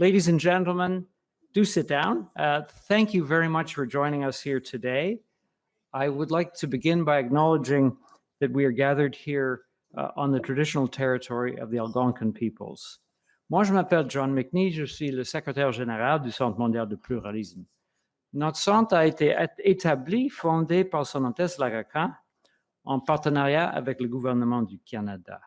Ladies and gentlemen, do sit down. Thank you very much for joining us here today. I would like to begin by acknowledging that we are gathered here on the traditional territory of the Algonquin peoples. Moi, je m'appelle John McNee, je suis le secrétaire général du Centre mondial de pluralisme. Notre centre a été établi, fondé par Son Altesse l'Arakan, en partenariat avec le gouvernement du Canada.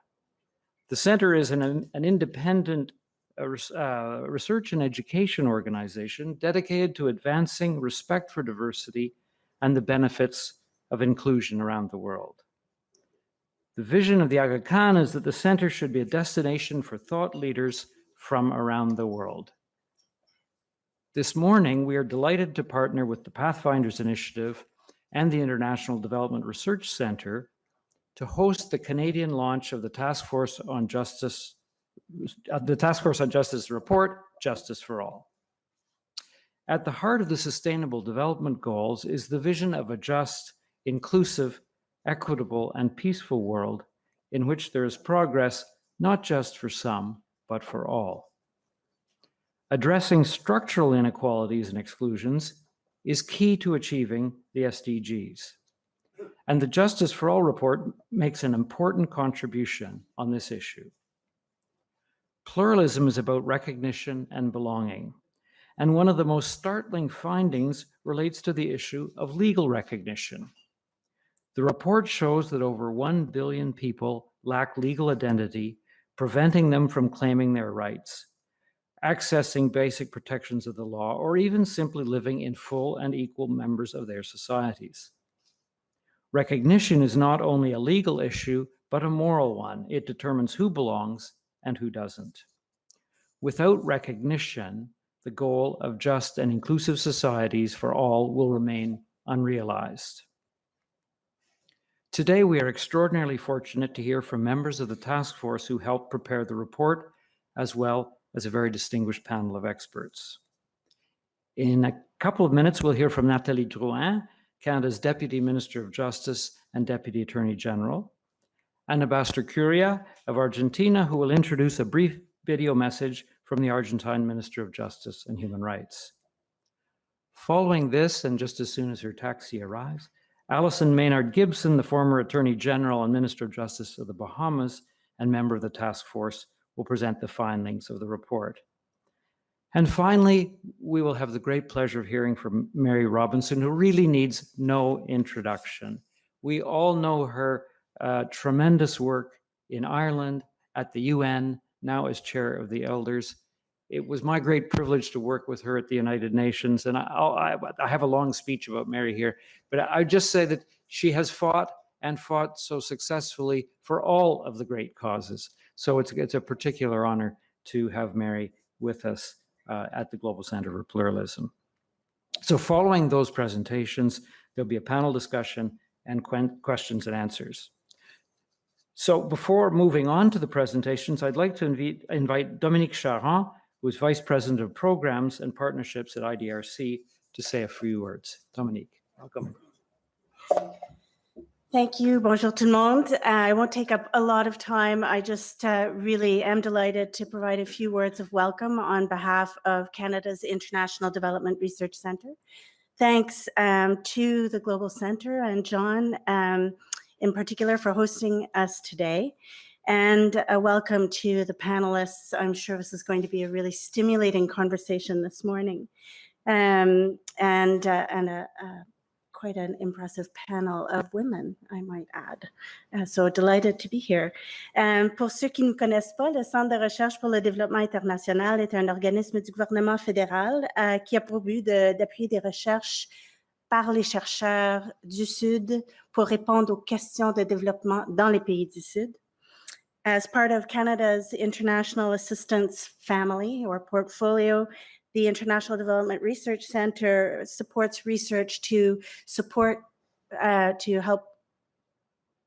The center is an independent research and education organization dedicated to advancing respect for diversity and the benefits of inclusion around the world. The vision of the Aga Khan is that the center should be a destination for thought leaders from around the world. This morning, we are delighted to partner with the Pathfinders Initiative and the International Development Research Center to host the Canadian launch of the Task Force on Justice report, Justice for All. At the heart of the Sustainable Development Goals is the vision of a just, inclusive, equitable, and peaceful world in which there is progress not just for some, but for all. Addressing structural inequalities and exclusions is key to achieving the SDGs. And the Justice for All report makes an important contribution on this issue. Pluralism is about recognition and belonging. And one of the most startling findings relates to the issue of legal recognition. The report shows that over 1 billion people lack legal identity, preventing them from claiming their rights, accessing basic protections of the law, or even simply living in full and equal members of their societies. Recognition is not only a legal issue, but a moral one. It determines who belongs and who doesn't. Without recognition, the goal of just and inclusive societies for all will remain unrealized. Today, we are extraordinarily fortunate to hear from members of the task force who helped prepare the report, as well as a very distinguished panel of experts. In a couple of minutes, we'll hear from Nathalie Drouin, Canada's Deputy Minister of Justice and Deputy Attorney General, and Ambassador Kuya of Argentina, who will introduce a brief video message from the Argentine Minister of Justice and Human Rights. Following this, and just as soon as her taxi arrives, Allyson Maynard-Gibson, the former Attorney General and Minister of Justice of the Bahamas and member of the task force, will present the findings of the report. And finally, we will have the great pleasure of hearing from Mary Robinson, who really needs no introduction. We all know her tremendous work in Ireland, at the UN, now as chair of the elders. It was my great privilege to work with her at the United Nations. And I have a long speech about Mary here, but I just say that she has fought and fought so successfully for all of the great causes. So it's a particular honor to have Mary with us at the Global Center for Pluralism. So following those presentations, there'll be a panel discussion and questions and answers. So before moving on to the presentations, I'd like to invite Dominique Charron, who is Vice President of Programs and Partnerships at IDRC, to say a few words. Dominique, welcome. Thank you. Bonjour tout le monde. I won't take up a lot of time. I just really am delighted to provide a few words of welcome on behalf of Canada's International Development Research Centre. Thanks to the Global Centre and John in particular for hosting us today. And a welcome to the panelists. I'm sure this is going to be a really stimulating conversation this morning. Quite an impressive panel of women, I might add. So delighted to be here. Pour ceux qui ne connaissent pas, le Centre de recherche pour le développement international est un organisme du gouvernement fédéral qui a pour but d'appuyer des recherches par les chercheurs du Sud pour répondre aux questions de développement dans les pays du Sud. As part of Canada's International Assistance Family or portfolio, the International Development Research Center supports research to help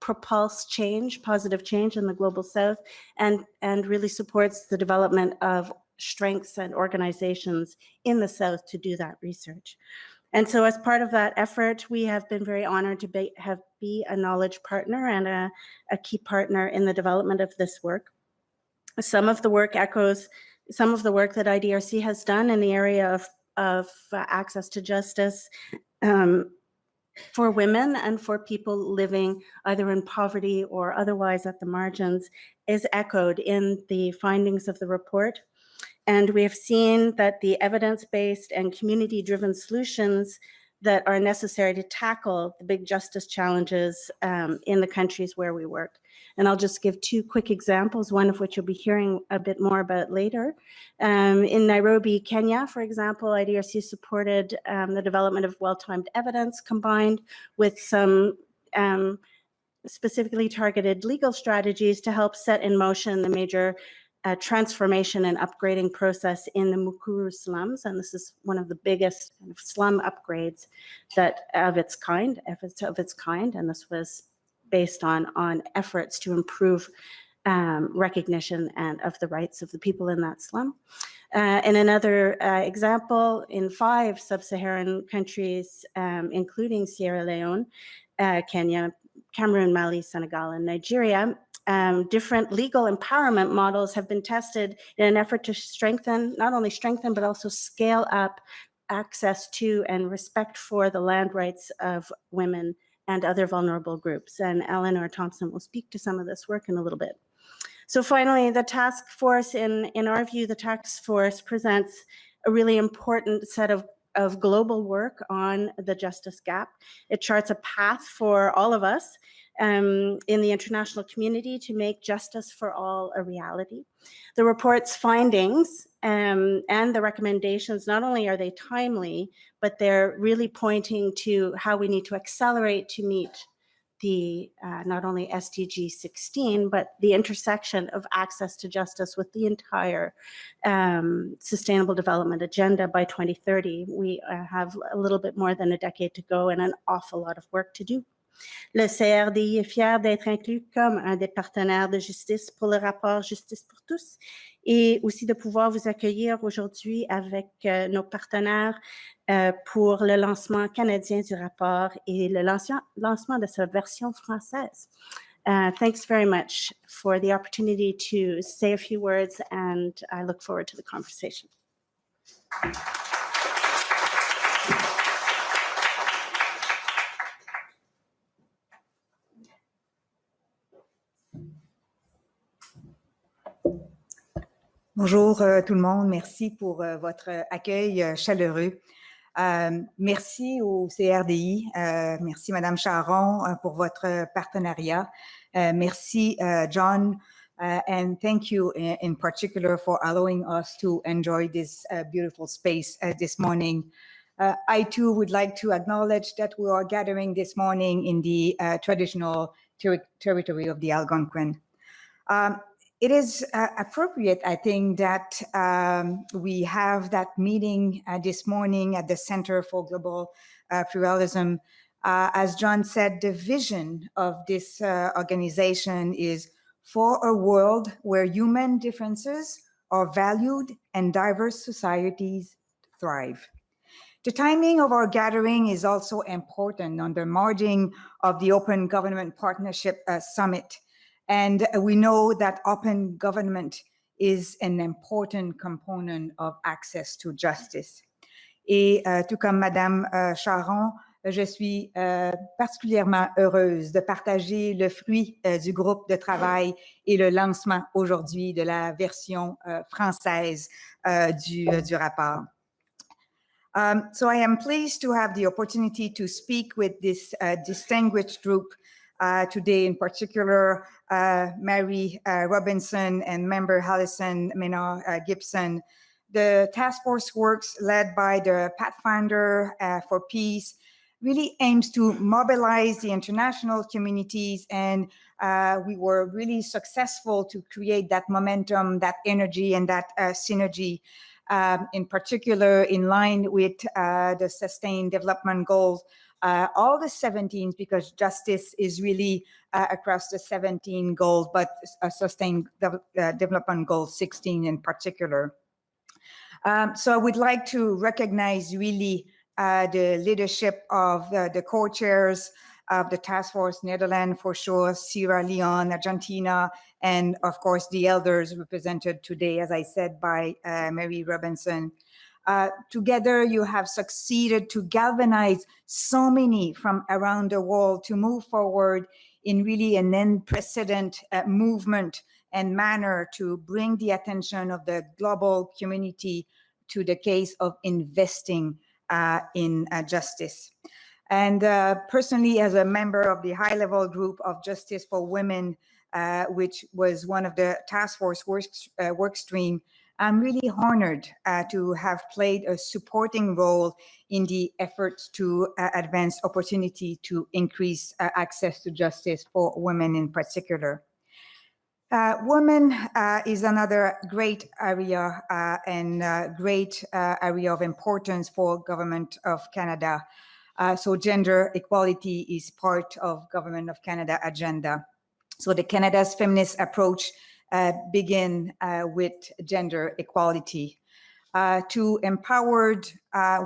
propulse change, positive change in the Global South, and really supports the development of strengths and organizations in the South to do that research. And so as part of that effort, we have been very honored to be a knowledge partner and a key partner in the development of this work. Some of the work echoes some of the work that IDRC has done in the area of access to justice for women and for people living either in poverty or otherwise at the margins is echoed in the findings of the report. And we have seen that the evidence-based and community-driven solutions that are necessary to tackle the big justice challenges in the countries where we work. And I'll just give two quick examples, one of which you'll be hearing a bit more about later. In Nairobi, Kenya, for example, IDRC supported the development of well-timed evidence combined with some specifically targeted legal strategies to help set in motion the major transformation and upgrading process in the Mukuru slums, and this is one of the biggest kind of slum upgrades of its kind, and this was based on efforts to improve recognition and of the rights of the people in that slum. In another example, in 5 sub-Saharan countries, including Sierra Leone, Kenya, Cameroon, Mali, Senegal, and Nigeria, different legal empowerment models have been tested in an effort to not only strengthen, but also scale up access to and respect for the land rights of women and other vulnerable groups. And Eleanor Thompson will speak to some of this work in a little bit. So finally, the task force, in our view, the task force presents a really important set of global work on the justice gap. It charts a path for all of us in the international community to make justice for all a reality. The report's findings and the recommendations, not only are they timely, but they're really pointing to how we need to accelerate to meet the not only SDG 16, but the intersection of access to justice with the entire Sustainable Development Agenda by 2030. We have a little bit more than a decade to go and an awful lot of work to do. Le CRDI est fier d'être inclus comme un des partenaires de justice pour le rapport Justice pour tous et aussi de pouvoir vous accueillir aujourd'hui avec nos partenaires pour le lancement canadien du rapport et le lancement de sa version française. Thanks very much for the opportunity to say a few words, and I look forward to the conversation. Bonjour tout le monde, merci pour votre accueil chaleureux. Merci au CRDI, merci Madame Charon pour votre partenariat. Merci John, and thank you in particular for allowing us to enjoy this beautiful space this morning. I too would like to acknowledge that we are gathering this morning in the traditional territory of the Algonquin. It is appropriate, I think, that we have that meeting this morning at the Center for Global Pluralism. As John said, the vision of this organization is for a world where human differences are valued and diverse societies thrive. The timing of our gathering is also important on the margin of the Open Government Partnership Summit. And we know that open government is an important component of access to justice. Et tout comme Madame Charon, je suis particulièrement heureuse de partager le fruit du groupe de travail et le lancement aujourd'hui de la version française du rapport. So I am pleased to have the opportunity to speak with this distinguished group today, in particular, Mary Robinson and member Allyson Maynard-Gibson. The task force works led by the Pathfinder for Peace really aims to mobilize the international communities, and we were really successful to create that momentum, that energy, and that synergy, in particular in line with the Sustained Development Goals, all the 17, because justice is really across the 17 goals, but Sustained Development Goal 16 in particular. So I would like to recognize really the leadership of the co-chairs, of the task force, Netherlands for sure, Sierra Leone, Argentina, and of course the elders represented today, as I said, by Mary Robinson. Together, you have succeeded to galvanize so many from around the world to move forward in really an unprecedented movement and manner to bring the attention of the global community to the case of investing in justice. And personally, as a member of the high-level group of Justice for Women, which was one of the task force work stream, I'm really honored to have played a supporting role in the efforts to advance opportunity to increase access to justice for women in particular. Women is another great area and great area of importance for Government of Canada. So gender equality is part of Government of Canada agenda. So the Canada's feminist approach begin with gender equality. To empowered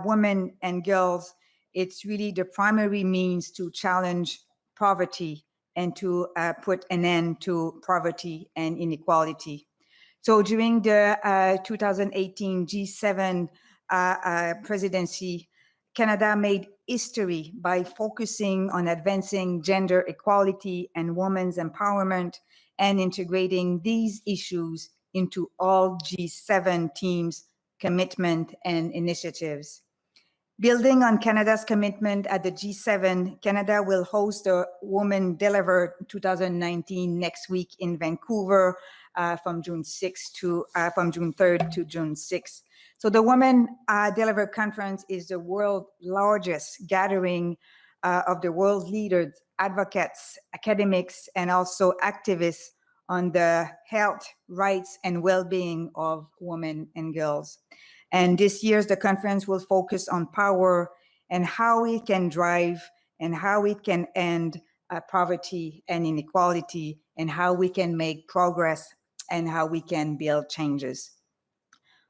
women and girls, it's really the primary means to challenge poverty and to put an end to poverty and inequality. So during the 2018 G7 presidency, Canada made history by focusing on advancing gender equality and women's empowerment and integrating these issues into all G7 teams' commitment and initiatives. Building on Canada's commitment at the G7, Canada will host the Women Deliver 2019 next week in Vancouver from June 3rd to June 6th. So the Women Deliver Conference is the world's largest gathering of the world leaders, advocates, academics, and also activists on the health, rights, and well-being of women and girls. And this year's the conference will focus on power and how it can drive and how it can end poverty and inequality and how we can make progress and how we can build changes.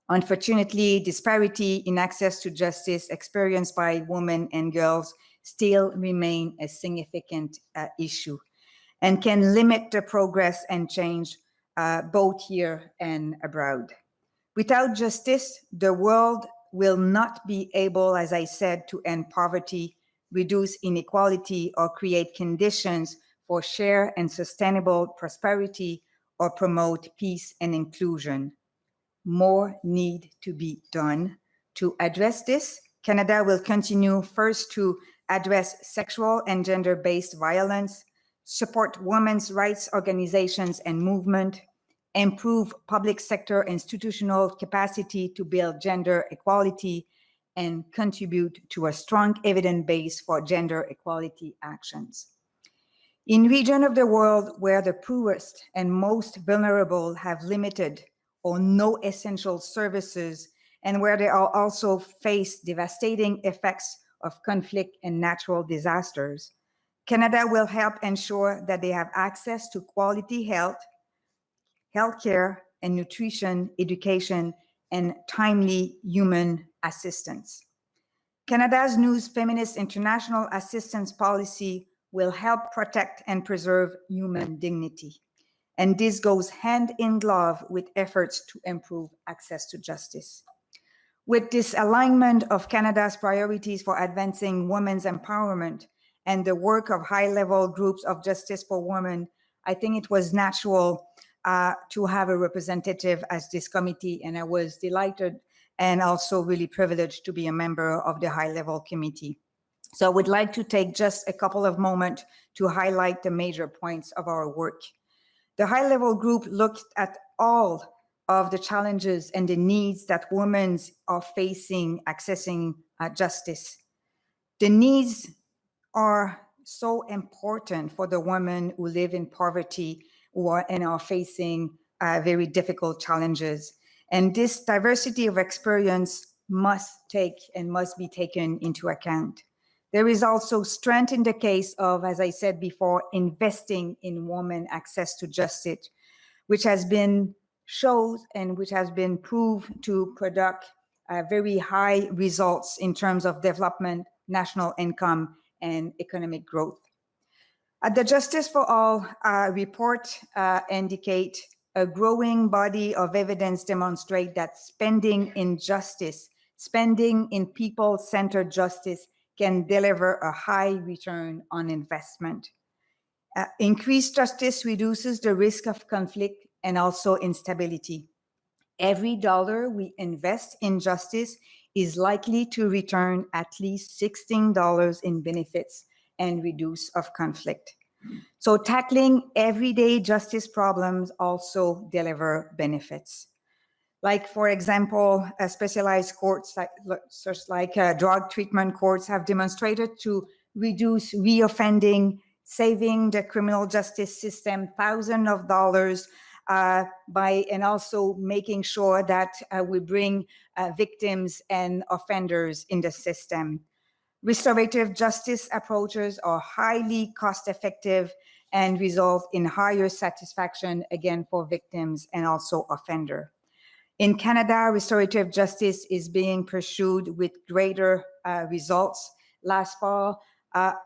Unfortunately, disparity in access to justice experienced by women and girls still remain a significant issue and can limit the progress and change both here and abroad. Without justice, the world will not be able, as I said, to end poverty, reduce inequality, or create conditions for shared and sustainable prosperity or promote peace and inclusion. More need to be done. To address this, Canada will continue first to address sexual and gender-based violence, support women's rights organizations and movement, improve public sector institutional capacity to build gender equality, and contribute to a strong evidence base for gender equality actions. In regions of the world where the poorest and most vulnerable have limited or no essential services, and where they are also face devastating effects of conflict and natural disasters, Canada will help ensure that they have access to quality healthcare and nutrition, education, and timely human assistance. Canada's new Feminist International Assistance Policy will help protect and preserve human dignity. And this goes hand in glove with efforts to improve access to justice. With this alignment of Canada's priorities for advancing women's empowerment and the work of high-level groups of justice for women, I think it was natural to have a representative as this committee, and I was delighted and also really privileged to be a member of the high-level committee. So I would like to take just a couple of moments to highlight the major points of our work. The high-level group looked at all of the challenges and the needs that women are facing accessing justice. The needs are so important for the women who live in poverty and are facing very difficult challenges. And this diversity of experience must be taken into account. There is also strength in the case of, as I said before, investing in women access to justice, which has been shown and which has been proved to produce very high results in terms of development, national income, and economic growth. The Justice for All report indicate a growing body of evidence demonstrate that spending in justice, spending in people-centered justice can deliver a high return on investment. Increased justice reduces the risk of conflict and also instability. Every dollar we invest in justice is likely to return at least $16 in benefits and reduce of conflict. So tackling everyday justice problems also deliver benefits. Like, for example, specialized courts like drug treatment courts have demonstrated to reduce reoffending, saving the criminal justice system thousands of dollars and also making sure that we bring victims and offenders in the system. Restorative justice approaches are highly cost-effective and result in higher satisfaction, again, for victims and also offender. In Canada, restorative justice is being pursued with greater results. Last fall,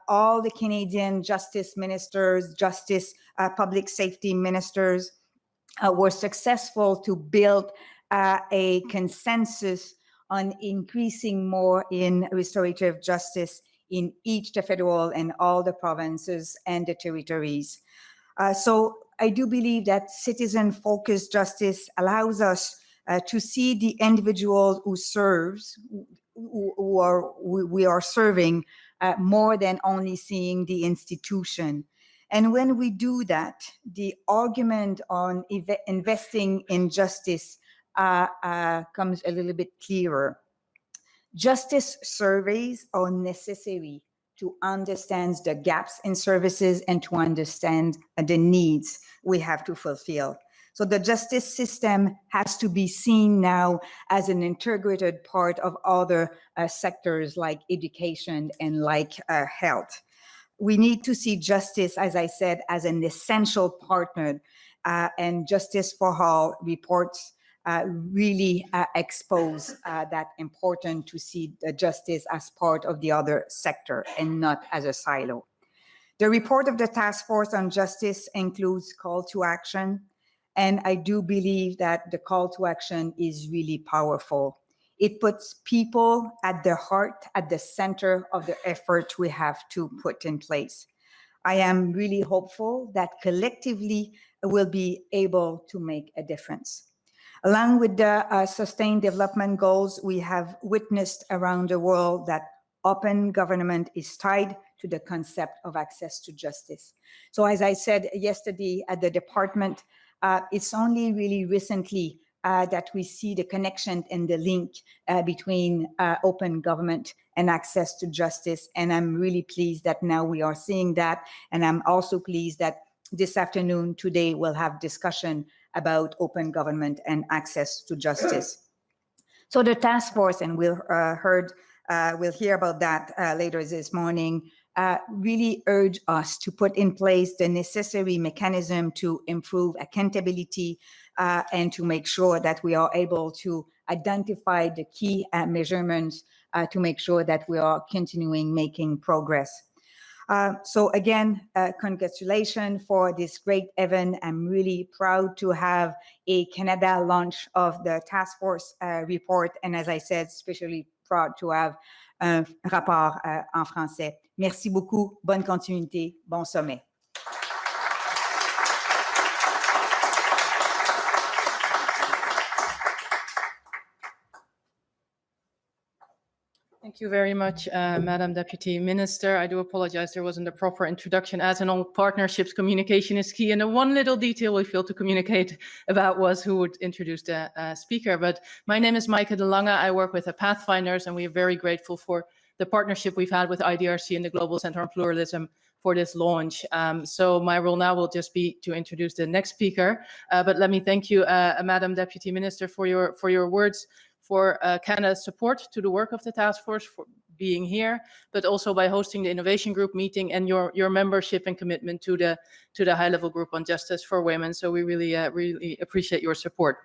all the Canadian justice ministers, public safety ministers were successful to build a consensus on increasing more in restorative justice in each the federal and all the provinces and the territories. So I do believe that citizen-focused justice allows us to see the individual who serves, we are serving, more than only seeing the institution. And when we do that, the argument on investing in justice comes a little bit clearer. Justice surveys are necessary to understand the gaps in services and to understand the needs we have to fulfill. So the justice system has to be seen now as an integrated part of other sectors like education and like health. We need to see justice, as I said, as an essential partner, and Justice for All reports really expose that important to see the justice as part of the other sector and not as a silo. The report of the Task Force on Justice includes call to action, and I do believe that the call to action is really powerful. It puts people at the heart, at the center of the effort we have to put in place. I am really hopeful that collectively we'll be able to make a difference. Along with the sustained development goals, we have witnessed around the world that open government is tied to the concept of access to justice. So as I said yesterday at the department, it's only really recently that we see the connection and the link between open government and access to justice. And I'm really pleased that now we are seeing that. And I'm also pleased that this afternoon, today, we'll have discussion about open government and access to justice. So the task force, and we'll hear about that later this morning, really urge us to put in place the necessary mechanism to improve accountability and to make sure that we are able to identify the key measurements to make sure that we are continuing making progress. So again, congratulations for this great event. I'm really proud to have a Canada launch of the task force report. And as I said, especially proud to have un rapport en français. Merci beaucoup. Bonne continuité. Bon sommet. Thank you very much, Madam Deputy Minister. I do apologize, there wasn't a proper introduction. As in all partnerships, communication is key. And the one little detail we failed to communicate about was who would introduce the speaker. But my name is Micah Delonghi. I work with the Pathfinders, and we are very grateful for the partnership we've had with IDRC and the Global Center on Pluralism for this launch. So my role now will just be to introduce the next speaker. But let me thank you, Madam Deputy Minister, for your words, for Canada's support to the work of the task force, for being here, but also by hosting the innovation group meeting and your membership and commitment to the high-level group on justice for women. So we really appreciate your support.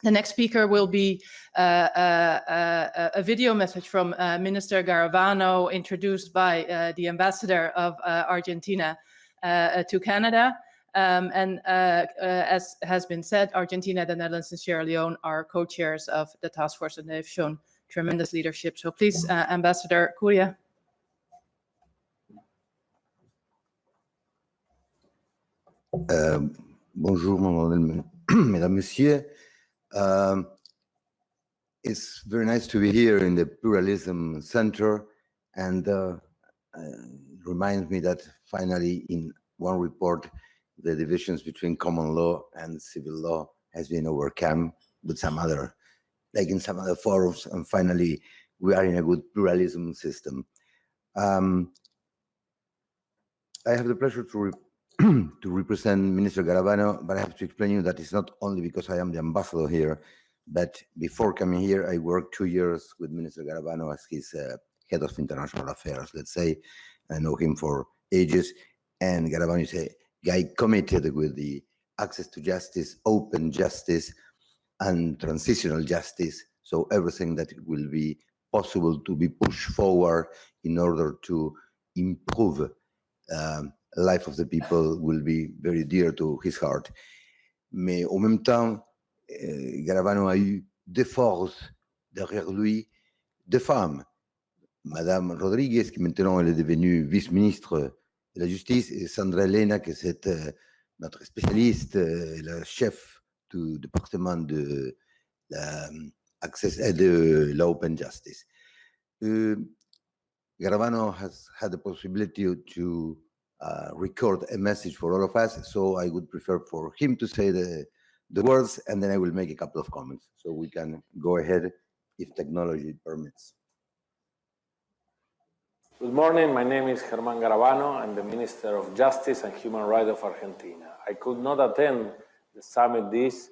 The next speaker will be a video message from Minister Garavano, introduced by the ambassador of Argentina, to Canada. As has been said, Argentina, the Netherlands, and Sierra Leone are co-chairs of the task force, and they've shown tremendous leadership. So please, Ambassador Kuya. Bonjour, mesdames, messieurs. It's very nice to be here in the Pluralism Center, and it reminds me that finally in one report, the divisions between common law and civil law has been overcome with some other, like in some other forums, and finally we are in a good pluralism system. I have the pleasure to represent Minister Garavano, but I have to explain you that it's not only because I am the ambassador here, but before coming here, I worked 2 years with Minister Garavano as his head of international affairs, let's say. I know him for ages, and Garavano is a guy committed with the access to justice, open justice, and transitional justice, so everything that will be possible to be pushed forward in order to improve life of the people will be very dear to his heart. Mais en même temps, Garavano a eu des forces derrière lui, des femmes. Madame Rodriguez, qui maintenant elle est devenue vice-ministre de la Justice, et Sandra Elena, qui est notre spécialiste, la chef du département de la Open Justice. Garavano has had the possibility to record a message for all of us, so I would prefer for him to say the words, and then I will make a couple of comments, so we can go ahead if technology permits. Good morning, my name is Germán Garavano. I'm the Minister of Justice and Human Rights of Argentina. I could not attend the summit this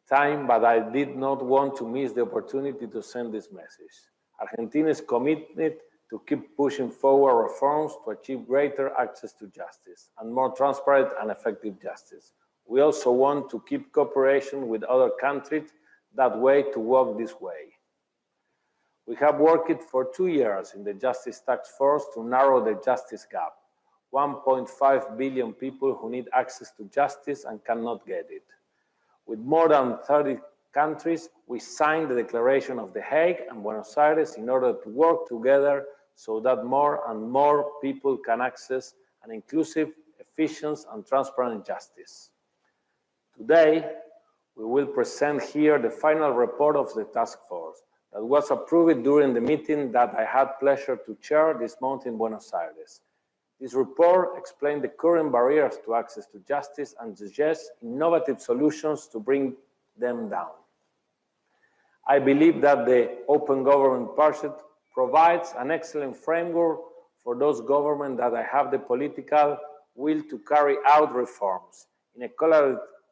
time, but I did not want to miss the opportunity to send this message. Argentina is committed to keep pushing forward reforms to achieve greater access to justice and more transparent and effective justice. We also want to keep cooperation with other countries that way to walk this way. We have worked for 2 years in the Justice Task Force to narrow the justice gap. 1.5 billion people who need access to justice and cannot get it. With more than 30 countries, we signed the Declaration of The Hague and Buenos Aires in order to work together so that more and more people can access an inclusive, efficient, and transparent justice. Today, we will present here the final report of the task force that was approved during the meeting that I had pleasure to chair this month in Buenos Aires. This report explains the current barriers to access to justice and suggests innovative solutions to bring them down. I believe that the Open Government Project provides an excellent framework for those governments that have the political will to carry out reforms in a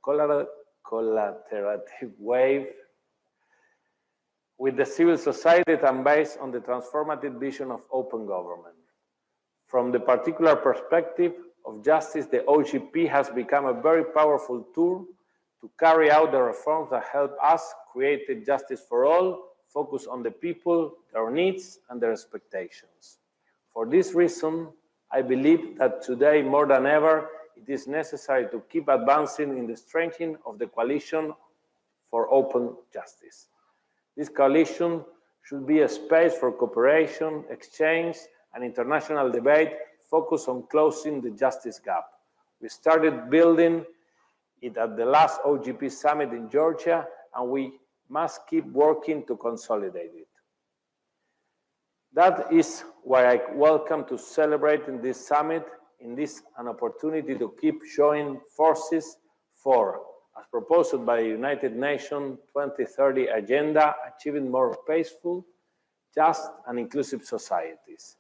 collaborative way with the civil society and based on the transformative vision of open government. From the particular perspective of justice, the OGP has become a very powerful tool to carry out the reforms that help us create justice for all, focus on the people, their needs, and their expectations. For this reason, I believe that today, more than ever, it is necessary to keep advancing in the strengthening of the coalition for open justice. This coalition should be a space for cooperation, exchange, and international debate focused on closing the justice gap. We started building it at the last OGP summit in Georgia, and we must keep working to consolidate it. That is why I welcome to celebrate in this summit, in this an opportunity to keep joining forces for, as proposed by the United Nations 2030 Agenda, achieving more peaceful, just, and inclusive societies.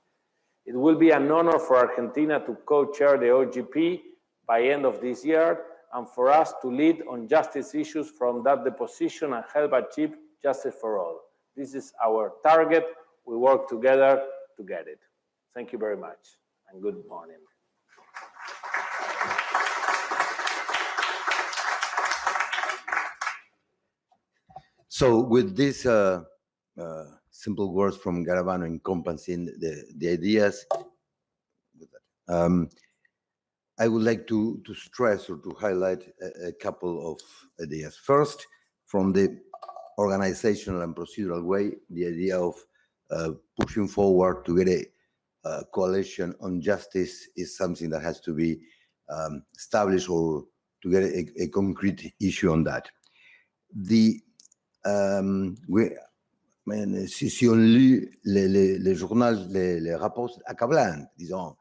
It will be an honor for Argentina to co-chair the OGP by end of this year, and for us to lead on justice issues from that position and help achieve justice for all. This is our target. We work together to get it. Thank you very much, and good morning. So with these simple words from Garavano encompassing the ideas, I would like to stress or to highlight a couple of ideas. First, from the organizational and procedural way, the idea of pushing forward to get a coalition on justice is something that has to be established, or to get a concrete issue on that. Si on lit les journaux, les rapports accablants, disons,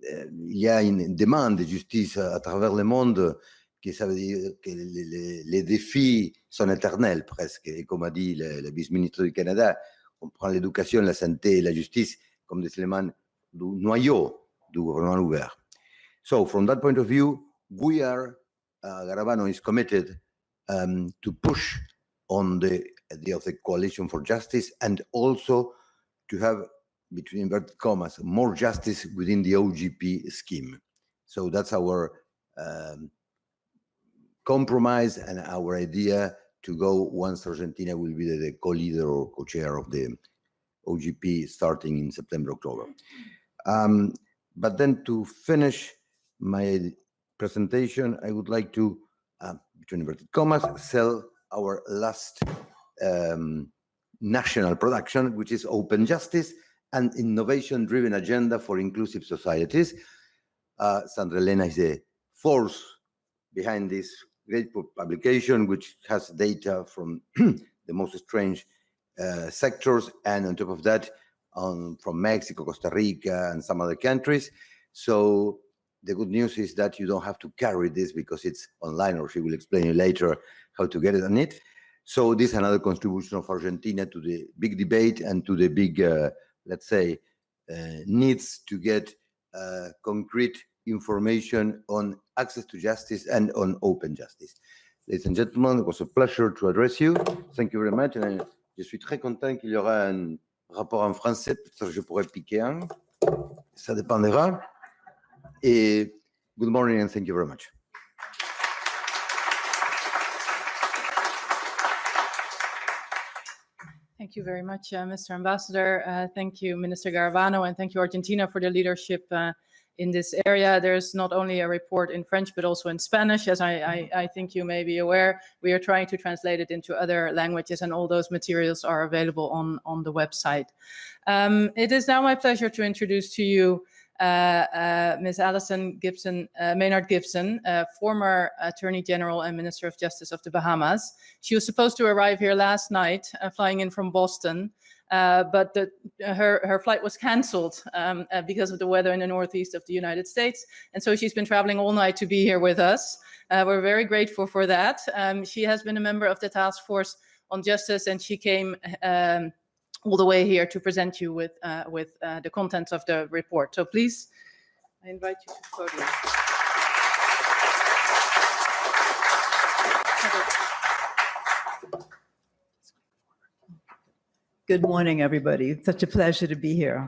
il y a une demande de justice à travers le monde, que ça veut dire que les défis sont éternels presque. Et comme a dit le vice-ministre du Canada, on prend l'éducation, la santé et la justice comme des éléments du noyau du gouvernement ouvert. So from that point of view, we are, Garavano is committed to push on the idea of the coalition for justice, and also to have, between inverted commas, more justice within the OGP scheme. So that's our compromise and our idea to go once Argentina will be the co-leader or co-chair of the OGP starting in September, October. But then to finish my presentation, I would like to, between inverted commas, sell our last national production, which is Open Justice, and innovation-driven agenda for inclusive societies. Sandra Elena is the force behind this great publication, which has data from the most strange sectors, and on top of that, from Mexico, Costa Rica, and some other countries. So the good news is that you don't have to carry this because it's online, or she will explain you later how to get it on it. So this is another contribution of Argentina to the big debate and to the big, let's say, needs to get concrete information on access to justice and on open justice. Ladies and gentlemen, it was a pleasure to address you. Thank you very much. And je suis très content qu'il y aura un rapport en français. Peut-être je pourrais piquer un. Ça dépendra. Et good morning and thank you very much. Thank you very much, Mr. Ambassador. Thank you, Minister Garavano, and thank you, Argentina, for the leadership in this area. There's not only a report in French, but also in Spanish, as I think you may be aware. We are trying to translate it into other languages, and all those materials are available on the website. It is now my pleasure to introduce to you Ms. Alison Gibson, Maynard-Gibson, former Attorney General and Minister of Justice of the Bahamas. She was supposed to arrive here last night, flying in from Boston, but her flight was canceled because of the weather in the northeast of the United States. And so she's been traveling all night to be here with us. We're very grateful for that. She has been a member of the Task Force on Justice, and she came all the way here to present you with the contents of the report. So please, I invite you to the podium. Good morning, everybody. It's such a pleasure to be here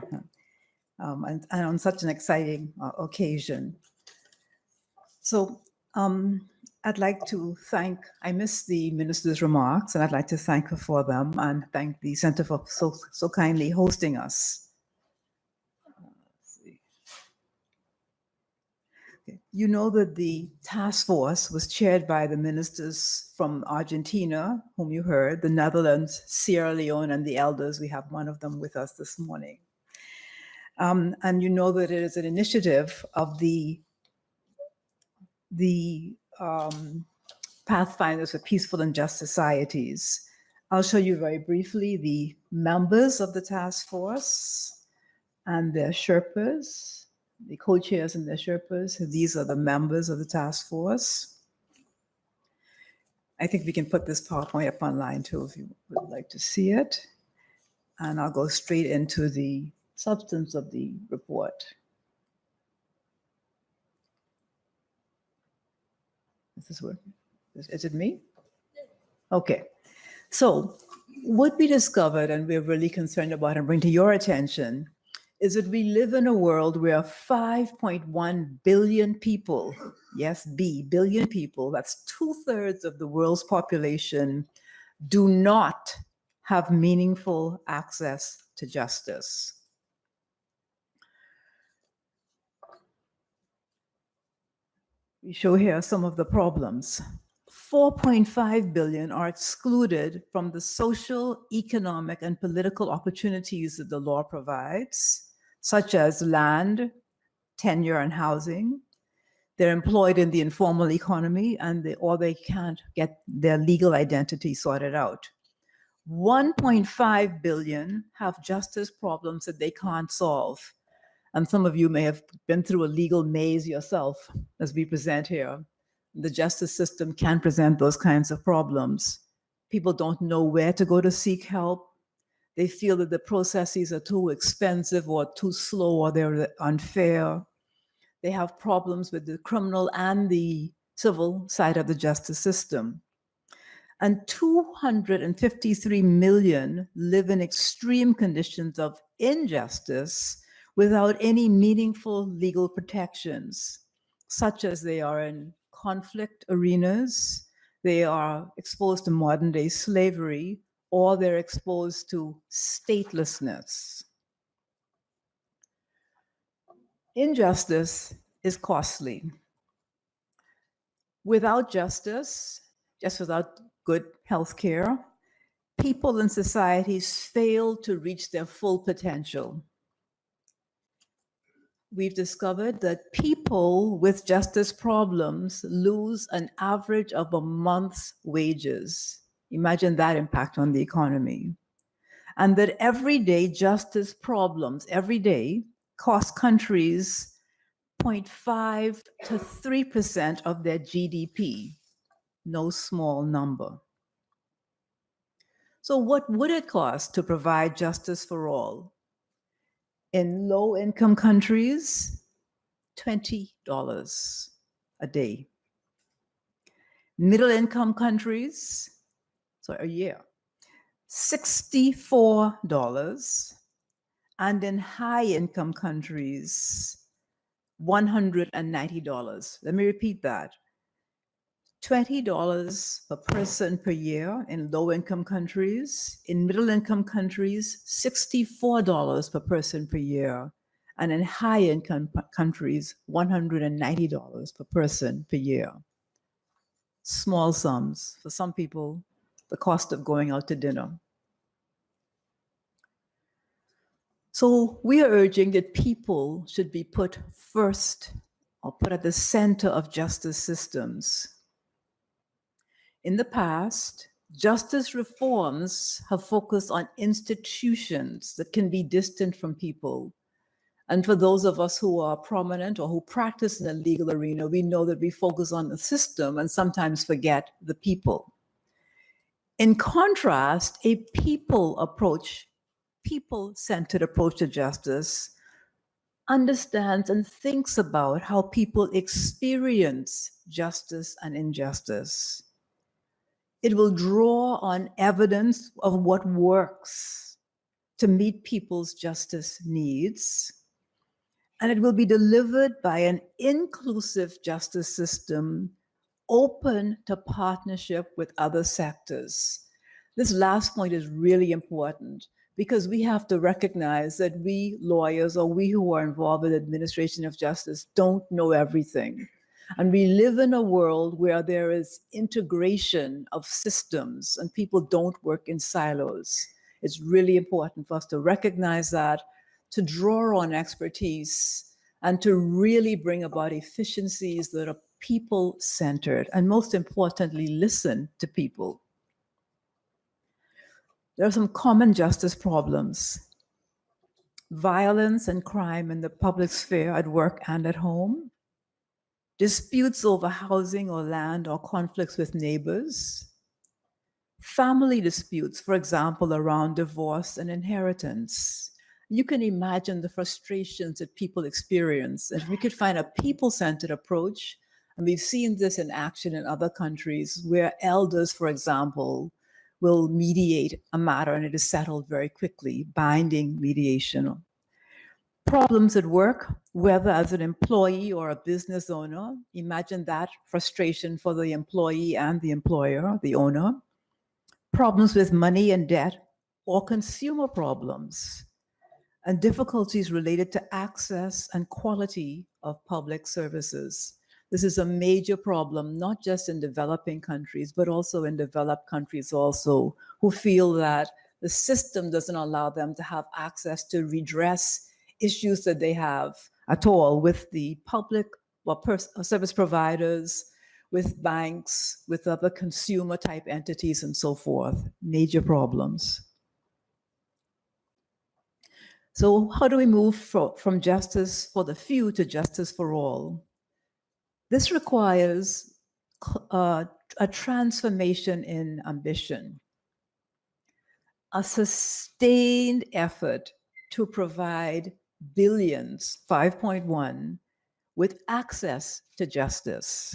and on such an exciting occasion. So I'd like to thank, I missed the minister's remarks, and I'd like to thank her for them and thank the Center for so kindly hosting us. Okay. You know that the task force was chaired by the ministers from Argentina, whom you heard, the Netherlands, Sierra Leone, and the elders. We have one of them with us this morning. And you know that it is an initiative of the Pathfinders for Peaceful and Just Societies. I'll show you very briefly the members of the task force and their Sherpas, the co-chairs and their Sherpas. These are the members of the task force. I think we can put this PowerPoint up online too if you would like to see it. And I'll go straight into the substance of the report. Is this working? Is it me? Okay. So what we discovered, and we're really concerned about and bring to your attention, is that we live in a world where 5.1 billion people, yes, billion people, that's 2/3 of the world's population, do not have meaningful access to justice. We show here some of the problems. 4.5 billion are excluded from the social, economic, and political opportunities that the law provides, such as land, tenure, and housing. They're employed in the informal economy, or they can't get their legal identity sorted out. 1.5 billion have justice problems that they can't solve. And some of you may have been through a legal maze yourself, as we present here. The justice system can present those kinds of problems. People don't know where to go to seek help. They feel that the processes are too expensive or too slow or they're unfair. They have problems with the criminal and the civil side of the justice system. And 253 million live in extreme conditions of injustice without any meaningful legal protections, such as they are in conflict arenas, they are exposed to modern day slavery, or they're exposed to statelessness. Injustice is costly. Without justice, just without good health care, people and societies fail to reach their full potential. We've discovered that people with justice problems lose an average of a month's wages. Imagine that impact on the economy. And that everyday justice problems, every day, cost countries 0.5 to 3% of their GDP. No small number. So what would it cost to provide justice for all? In low-income countries, $20 a day. Middle-income countries, a year, $64. And in high-income countries, $190. Let me repeat that. $20 per person per year in low-income countries. In middle-income countries, $64 per person per year. And in high-income countries, $190 per person per year. Small sums. For some people, the cost of going out to dinner. So we are urging that people should be put first or put at the center of justice systems. In the past, justice reforms have focused on institutions that can be distant from people. And for those of us who are prominent or who practice in the legal arena, we know that we focus on the system and sometimes forget the people. In contrast, a people-centered approach to justice understands and thinks about how people experience justice and injustice. It will draw on evidence of what works to meet people's justice needs, and it will be delivered by an inclusive justice system open to partnership with other sectors. This last point is really important because we have to recognize that we lawyers or we who are involved in the administration of justice don't know everything. And we live in a world where there is integration of systems and people don't work in silos. It's really important for us to recognize that, to draw on expertise, and to really bring about efficiencies that are people-centered, and most importantly, listen to people. There are some common justice problems. Violence and crime in the public sphere at work and at home. Disputes over housing or land or conflicts with neighbors. Family disputes, for example, around divorce and inheritance. You can imagine the frustrations that people experience. If we could find a people-centered approach, and we've seen this in action in other countries where elders, for example, will mediate a matter and it is settled very quickly, binding mediation. Problems at work, whether as an employee or a business owner, imagine that frustration for the employee and the employer, the owner. Problems with money and debt, or consumer problems, and difficulties related to access and quality of public services. This is a major problem, not just in developing countries, but also in developed countries also, who feel that the system doesn't allow them to have access to redress issues that they have at all with the public or service providers, with banks, with other consumer type entities and so forth. Major problems. So how do we move from justice for the few to justice for all? This requires a transformation in ambition, a sustained effort to provide billions, 5.1, with access to justice.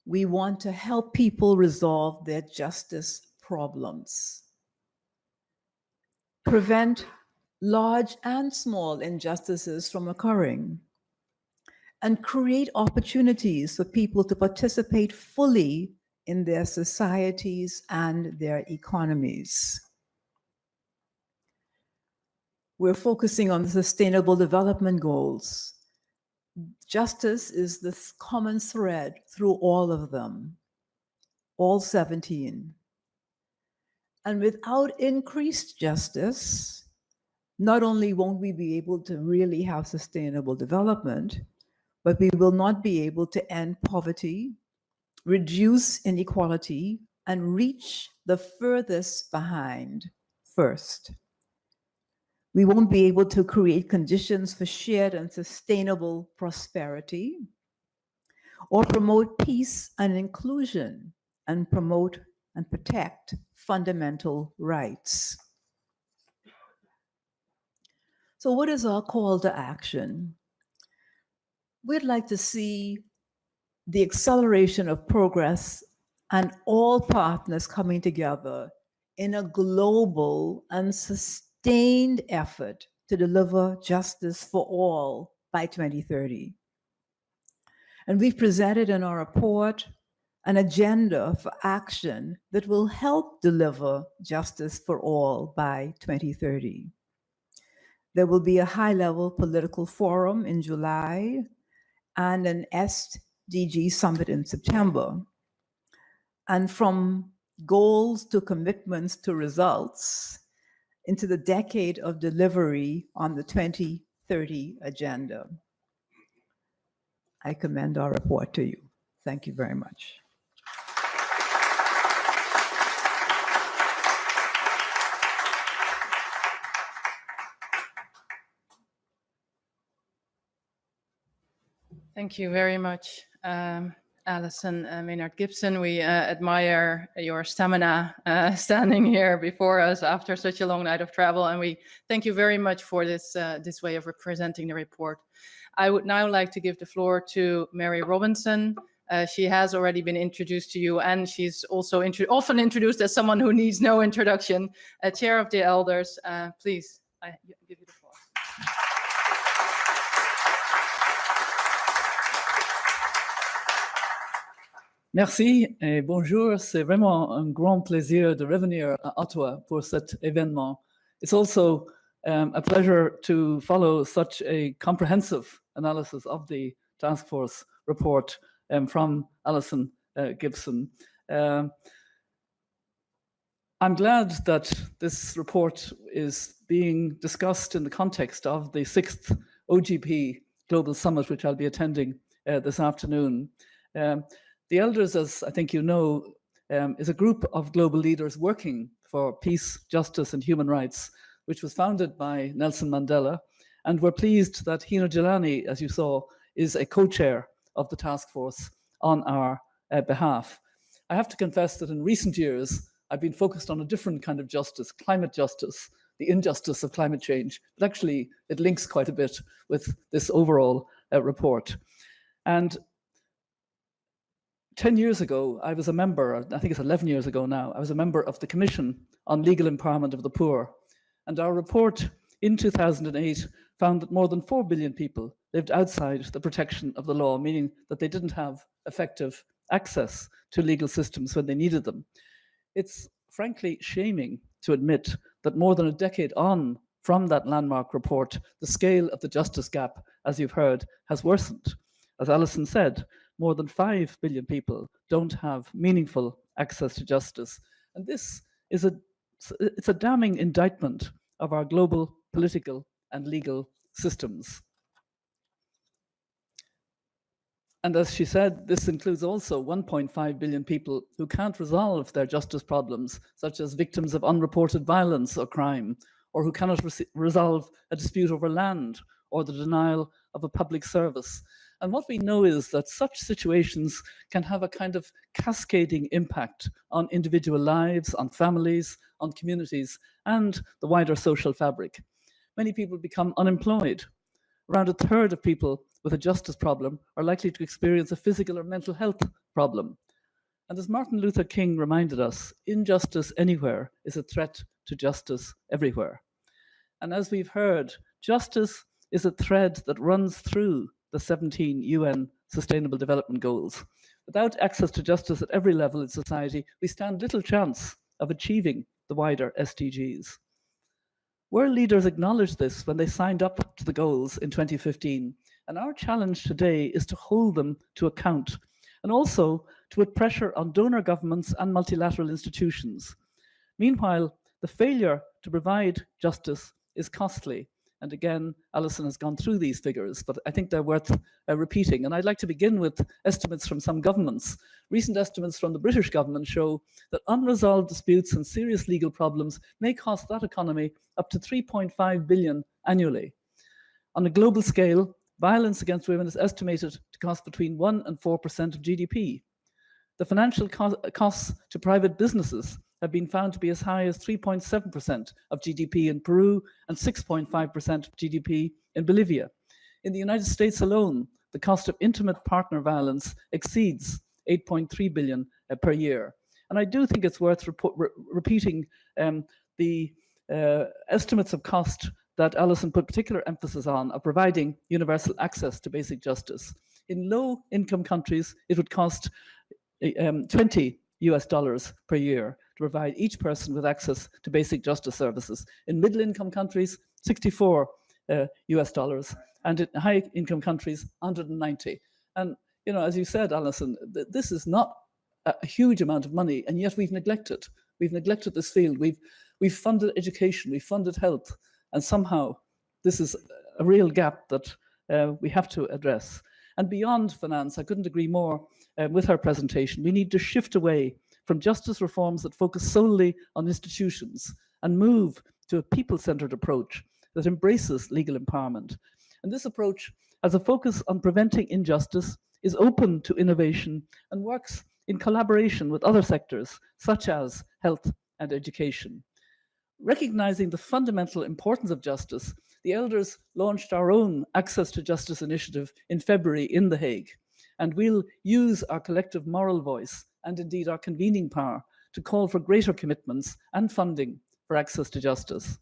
We want to help people resolve their justice problems, prevent large and small injustices from occurring, and create opportunities for people to participate fully in their societies and their economies. We're focusing on the Sustainable Development Goals. Justice is the common thread through all of them, all 17. And without increased justice, not only won't we be able to really have sustainable development, but we will not be able to end poverty, reduce inequality, and reach the furthest behind first. We won't be able to create conditions for shared and sustainable prosperity, or promote peace and inclusion, and promote and protect fundamental rights. So what is our call to action? We'd like to see the acceleration of progress and all partners coming together in a global and sustained effort to deliver justice for all by 2030. And we've presented in our report an agenda for action that will help deliver justice for all by 2030. There will be a high-level political forum in July and an SDG summit in September. And from goals to commitments to results into the decade of delivery on the 2030 agenda. I commend our report to you. Thank you very much. Thank you very much, Alison Maynard-Gibson. We admire your stamina standing here before us after such a long night of travel, and we thank you very much for this, this way of representing the report. I would now like to give the floor to Mary Robinson. She has already been introduced to you, and she's also often introduced as someone who needs no introduction. Chair of the Elders, please, I give you the floor. Merci et bonjour. C'est vraiment un grand plaisir de revenir à Ottawa pour cet événement. It's also a pleasure to follow such a comprehensive analysis of the task force report from Alison Gibson. I'm glad that this report is being discussed in the context of the 6th OGP Global Summit, which I'll be attending this afternoon. The Elders, as I think you know, is a group of global leaders working for peace, justice, and human rights, which was founded by Nelson Mandela. And we're pleased that Hina Jelani, as you saw, is a co-chair of the task force on our behalf. I have to confess that in recent years, I've been focused on a different kind of justice, climate justice, the injustice of climate change. But actually, it links quite a bit with this overall report. And 10 years ago, I was a member, I think it's 11 years ago now, I was a member of the Commission on Legal Empowerment of the Poor. And our report in 2008 found that more than 4 billion people lived outside the protection of the law, meaning that they didn't have effective access to legal systems when they needed them. It's frankly shaming to admit that more than a decade on from that landmark report, the scale of the justice gap, as you've heard, has worsened. as Allyson said, more than 5 billion people don't have meaningful access to justice. And this is it's a damning indictment of our global political and legal systems. And as she said, this includes also 1.5 billion people who can't resolve their justice problems, such as victims of unreported violence or crime, or who cannot resolve a dispute over land or the denial of a public service. And what we know is that such situations can have a kind of cascading impact on individual lives, on families, on communities, and the wider social fabric. Many people become unemployed. Around a third of people with a justice problem are likely to experience a physical or mental health problem. And as Martin Luther King reminded us, injustice anywhere is a threat to justice everywhere. And as we've heard, justice is a thread that runs through the 17 UN Sustainable Development Goals. Without access to justice at every level in society, we stand little chance of achieving the wider SDGs. World leaders acknowledged this when they signed up to the goals in 2015, and our challenge today is to hold them to account, and also to put pressure on donor governments and multilateral institutions. Meanwhile, the failure to provide justice is costly. And again, Allyson has gone through these figures, but I think they're worth repeating. And I'd like to begin with estimates from some governments. Recent estimates from the British government show that unresolved disputes and serious legal problems may cost that economy up to 3.5 billion annually. On a global scale, violence against women is estimated to cost between 1% and 4% of GDP. The financial costs to private businesses have been found to be as high as 3.7% of GDP in Peru and 6.5% of GDP in Bolivia. In the United States alone, the cost of intimate partner violence exceeds 8.3 billion per year. And I do think it's worth repeating the estimates of cost that Allyson put particular emphasis on of providing universal access to basic justice. In low-income countries, it would cost $20 per year to provide each person with access to basic justice services. In middle-income countries, $64, and in high-income countries, 190. And you know, as you said, Allyson, this is not a huge amount of money, and yet we've neglected this field. We've funded education, we've funded health, and somehow this is a real gap that we have to address. And beyond finance, I couldn't agree more with her presentation. We need to shift away from justice reforms that focus solely on institutions and move to a people-centered approach that embraces legal empowerment. And this approach has a focus on preventing injustice, is open to innovation, and works in collaboration with other sectors, such as health and education. Recognizing the fundamental importance of justice, the elders launched our own Access to Justice initiative in February in The Hague. And we'll use our collective moral voice and indeed our convening power to call for greater commitments and funding for access to justice.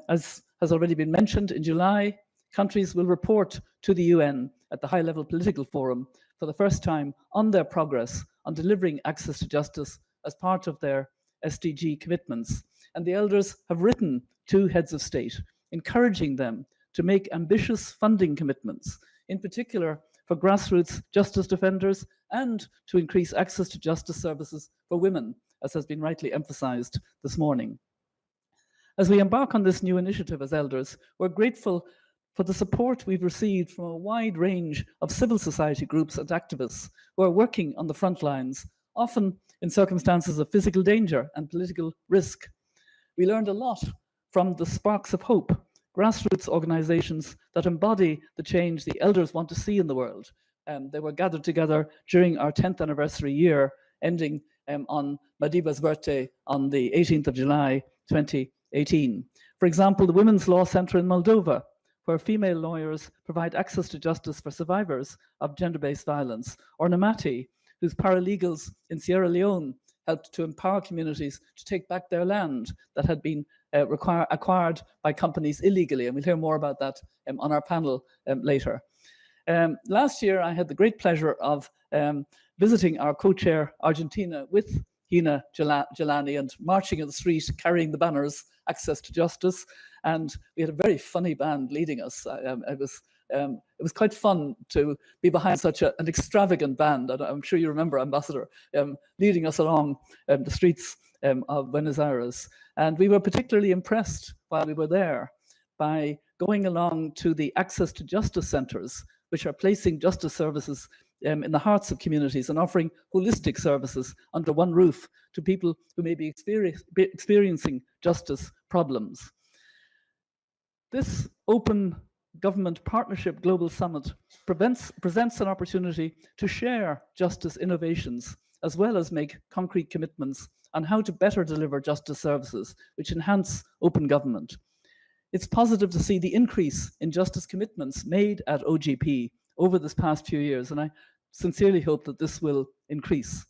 As has already been mentioned, in July, countries will report to the UN at the high-level political forum for the first time on their progress on delivering access to justice as part of their SDG commitments. And the elders have written to heads of state, encouraging them to make ambitious funding commitments, in particular for grassroots justice defenders, and to increase access to justice services for women, as has been rightly emphasized this morning. As we embark on this new initiative as elders, we're grateful for the support we've received from a wide range of civil society groups and activists who are working on the front lines, often in circumstances of physical danger and political risk. We learned a lot from the Sparks of Hope, grassroots organizations that embody the change the elders want to see in the world. They were gathered together during our 10th anniversary year, ending on Madiba's birthday on the 18th of July, 2018. For example, the Women's Law Center in Moldova, where female lawyers provide access to justice for survivors of gender-based violence, or Namati, whose paralegals in Sierra Leone helped to empower communities to take back their land that had been acquired by companies illegally. And we'll hear more about that on our panel later. Last year, I had the great pleasure of visiting our co-chair, Argentina, with Hina Jelani, and marching in the street, carrying the banners, Access to Justice. And we had a very funny band leading us. It was quite fun to be behind such an extravagant band, and I'm sure you remember Ambassador leading us along the streets of Buenos Aires. And we were particularly impressed while we were there by going along to the access to justice centers, which are placing justice services in the hearts of communities and offering holistic services under one roof to people who may be experiencing justice problems. This open government partnership global summit presents an opportunity to share justice innovations as well as make concrete commitments on how to better deliver justice services which enhance open government. It's positive to see the increase in justice commitments made at OGP over this past few years, and I sincerely hope that this will increase.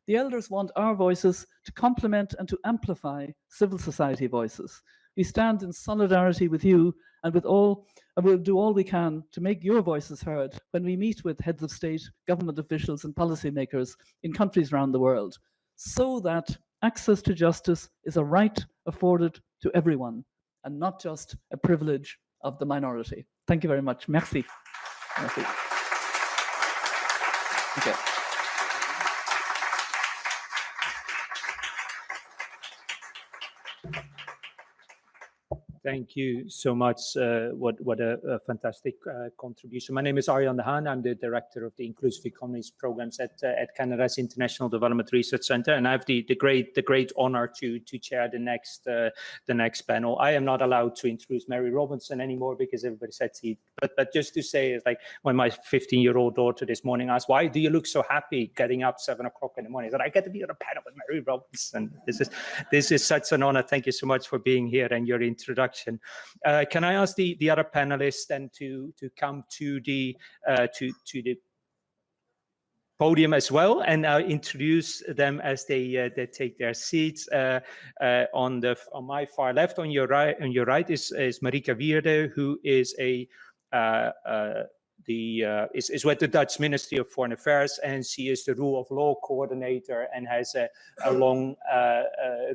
The elders want our voices to complement and to amplify civil society voices. We stand in solidarity with you and with all, and we'll do all we can to make your voices heard when we meet with heads of state, government officials and policymakers in countries around the world, so that access to justice is a right afforded to everyone and not just a privilege of the minority. Thank you very much. Merci. Merci. Okay. Thank you so much. What a fantastic contribution. My name is Arianna Hana. I'm the director of the Inclusive Economies programs at Canada's International Development Research Center, and I have the great honor to chair the next panel. I am not allowed to introduce Mary Robinson anymore because everybody said he. But just to say, it's like when my 15-year-old daughter this morning asked, "Why do you look so happy getting up 7 o'clock in the morning?" I said, "I get to be on a panel with Mary Robinson." This is such an honor. Thank you so much for being here and your introduction. Can I ask the other panelists then to come to the podium as well, and introduce them as they take their seats. On my far left, on your right is Marieke Weirda, who is is with the Dutch Ministry of Foreign Affairs, and she is the rule of law coordinator and has a long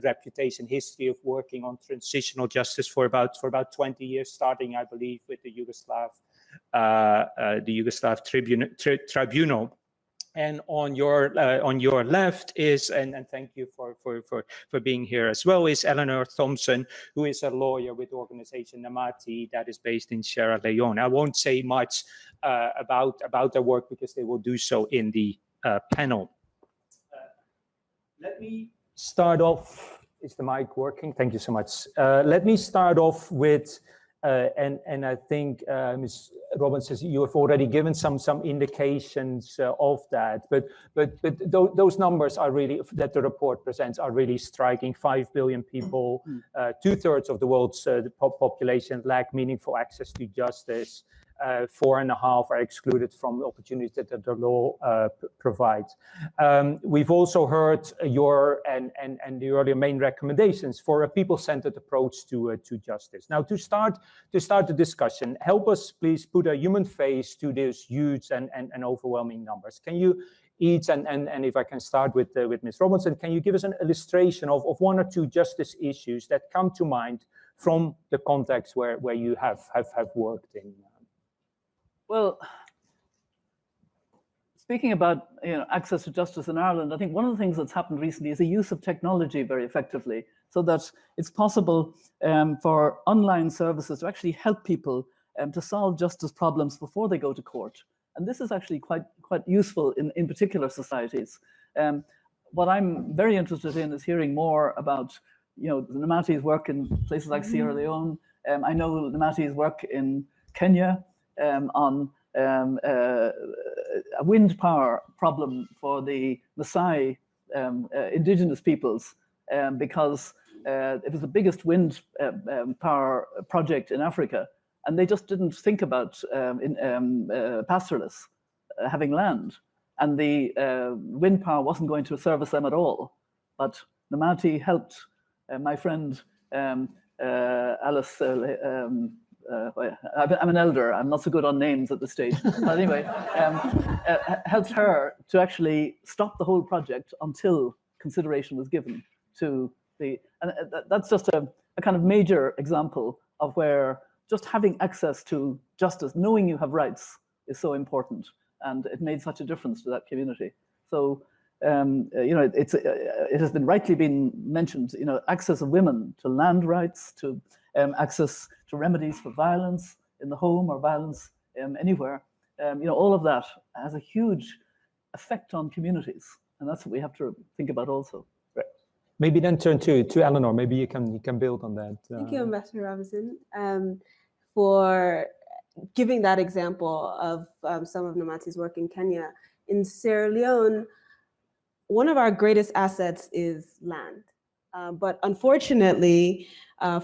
reputation, history of working on transitional justice for about 20 years, starting, I believe, with the Yugoslav Tribunal. And on your left is, and thank you for being here as well, is Eleanor Thompson, who is a lawyer with the organization Namati that is based in Sierra Leone. I won't say much about their work because they will do so in the panel. Let me start off. Is the mic working? Thank you so much. Let me start off with. And I think Ms. Robinson, you have already given some indications of that, but those numbers are really, that the report presents, are really striking. 5 billion people, 2/3 of the world's population lack meaningful access to justice. 4.5 are excluded from the opportunities that the law provides. We've also heard your and the earlier main recommendations for a people-centered approach to justice. Now, to start the discussion, help us please put a human face to these huge and overwhelming numbers. Can you each, and if I can start with Ms. Robinson, can you give us an illustration of 1 or 2 justice issues that come to mind from the context where you have worked in? Well, speaking about access to justice in Ireland, I think one of the things that's happened recently is the use of technology very effectively, so that it's possible for online services to actually help people to solve justice problems before they go to court. And this is actually quite useful in particular societies. What I'm very interested in is hearing more about Namati's work in places like Sierra Leone. I know Namati's work in Kenya on a wind power problem for the Maasai indigenous peoples, because it was the biggest wind power project in Africa, and they just didn't think about pastoralists having land, and the wind power wasn't going to service them at all. But Namati helped my friend Alice. I'm an elder. I'm not so good on names at this stage. But anyway, helped her to actually stop the whole project until consideration was given to the. And that's just a kind of major example of where just having access to justice, knowing you have rights is so important, and it made such a difference to that community. So, it has been rightly been mentioned, access of women to land rights, to access to remedies for violence in the home or violence anywhere. All of that has a huge effect on communities, and that's what we have to think about also. Right. Maybe then turn to Eleanor. Maybe you can build on that. Thank you, Ambassador Robinson, for giving that example of some of Namati's work in Kenya. In Sierra Leone, one of our greatest assets is land. But unfortunately,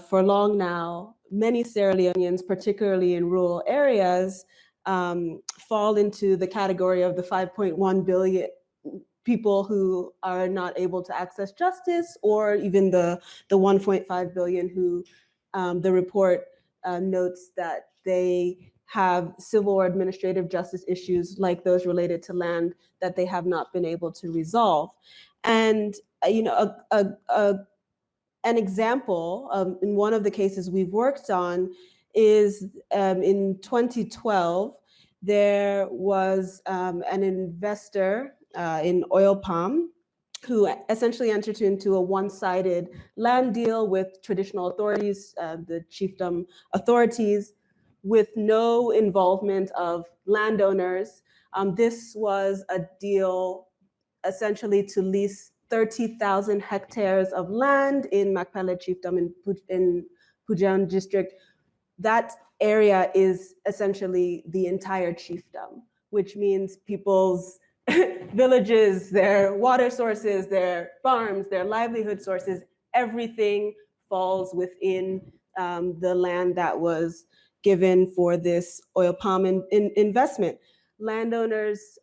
for long now, many Sierra Leoneans, particularly in rural areas, fall into the category of the 5.1 billion people who are not able to access justice, or even the 1.5 billion who the report notes that they have civil or administrative justice issues like those related to land that they have not been able to resolve. And an example in one of the cases we've worked on is in 2012, there was an investor in oil palm who essentially entered into a one-sided land deal with traditional authorities, the chiefdom authorities, with no involvement of landowners. This was a deal essentially to lease 30,000 hectares of land in Makpele chiefdom in Pujan district. That area is essentially the entire chiefdom, which means people's villages, their water sources, their farms, their livelihood sources, everything falls within the land that was given for this oil palm investment. Landowners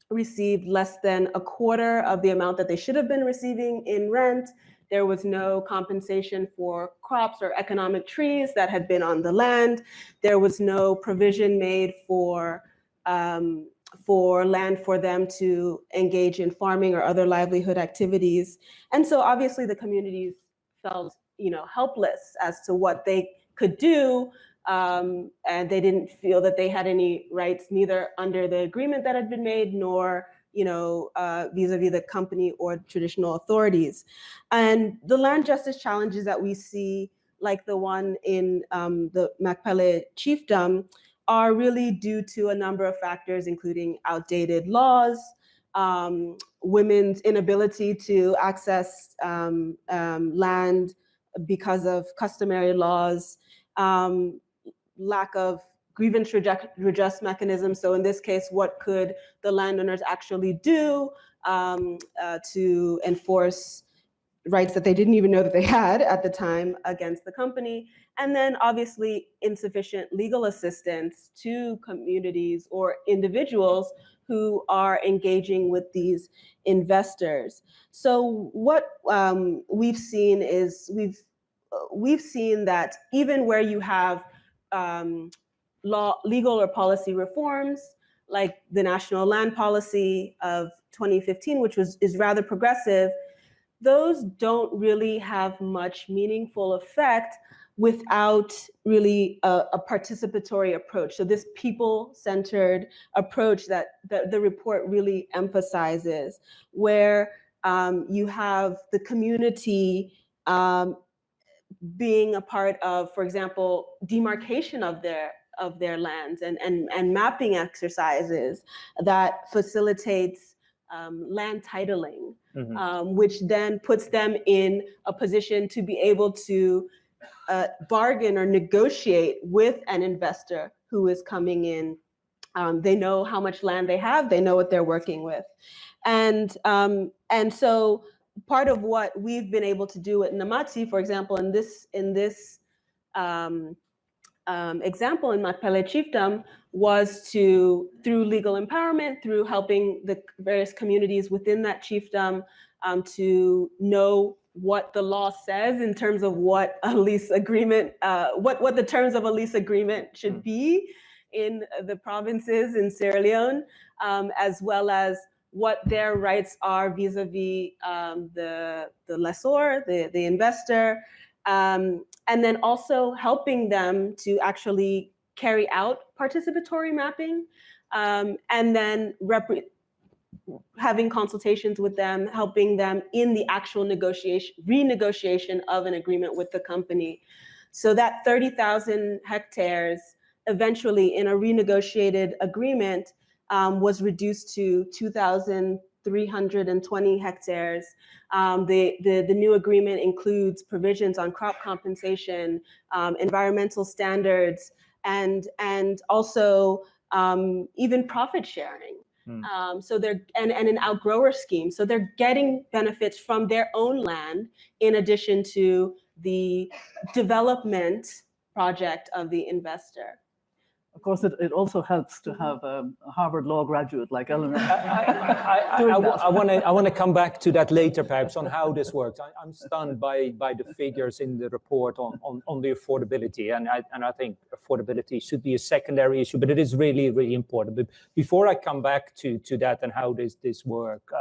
received less than a quarter of the amount that they should have been receiving in rent. There was no compensation for crops or economic trees that had been on the land. There was no provision made for land for them to engage in farming or other livelihood activities. And so obviously the communities felt, helpless as to what they could do. And they didn't feel that they had any rights, neither under the agreement that had been made, nor vis-a-vis the company or traditional authorities. And the land justice challenges that we see, like the one in the Makpele chiefdom, are really due to a number of factors, including outdated laws, women's inability to access land because of customary laws, lack of grievance redress mechanisms. So in this case, what could the landowners actually do to enforce rights that they didn't even know that they had at the time against the company? And then obviously insufficient legal assistance to communities or individuals who are engaging with these investors. So what we've seen is we've seen that even where you have legal or policy reforms, like the National Land Policy of 2015, which is rather progressive, those don't really have much meaningful effect without really a participatory approach. So this people-centered approach that the report really emphasizes, where you have the community being a part of, for example, demarcation of their lands and mapping exercises that facilitates land titling, which then puts them in a position to be able to bargain or negotiate with an investor who is coming in. They know how much land they have, they know what they're working with. And so part of what we've been able to do at Namati, for example, in this example in Makpele chiefdom, was to, through legal empowerment, through helping the various communities within that chiefdom to know what the law says in terms of what a lease agreement, what the terms of a lease agreement should be in the provinces in Sierra Leone, as well as what their rights are vis-a-vis the lessor, the investor, and then also helping them to actually carry out participatory mapping, and then having consultations with them, helping them in the actual renegotiation of an agreement with the company. So that 30,000 hectares eventually in a renegotiated agreement was reduced to 2,320 hectares. The new agreement includes provisions on crop compensation, environmental standards, and also even profit sharing. So they're and an outgrower scheme. So they're getting benefits from their own land in addition to the development project of the investor. Of course, it also helps to have a Harvard Law graduate like Eleanor. I want to come back to that later, perhaps, on how this works. I'm stunned by the figures in the report on the affordability, and I think affordability should be a secondary issue, but it is really, really important. But before I come back to that and how does this work,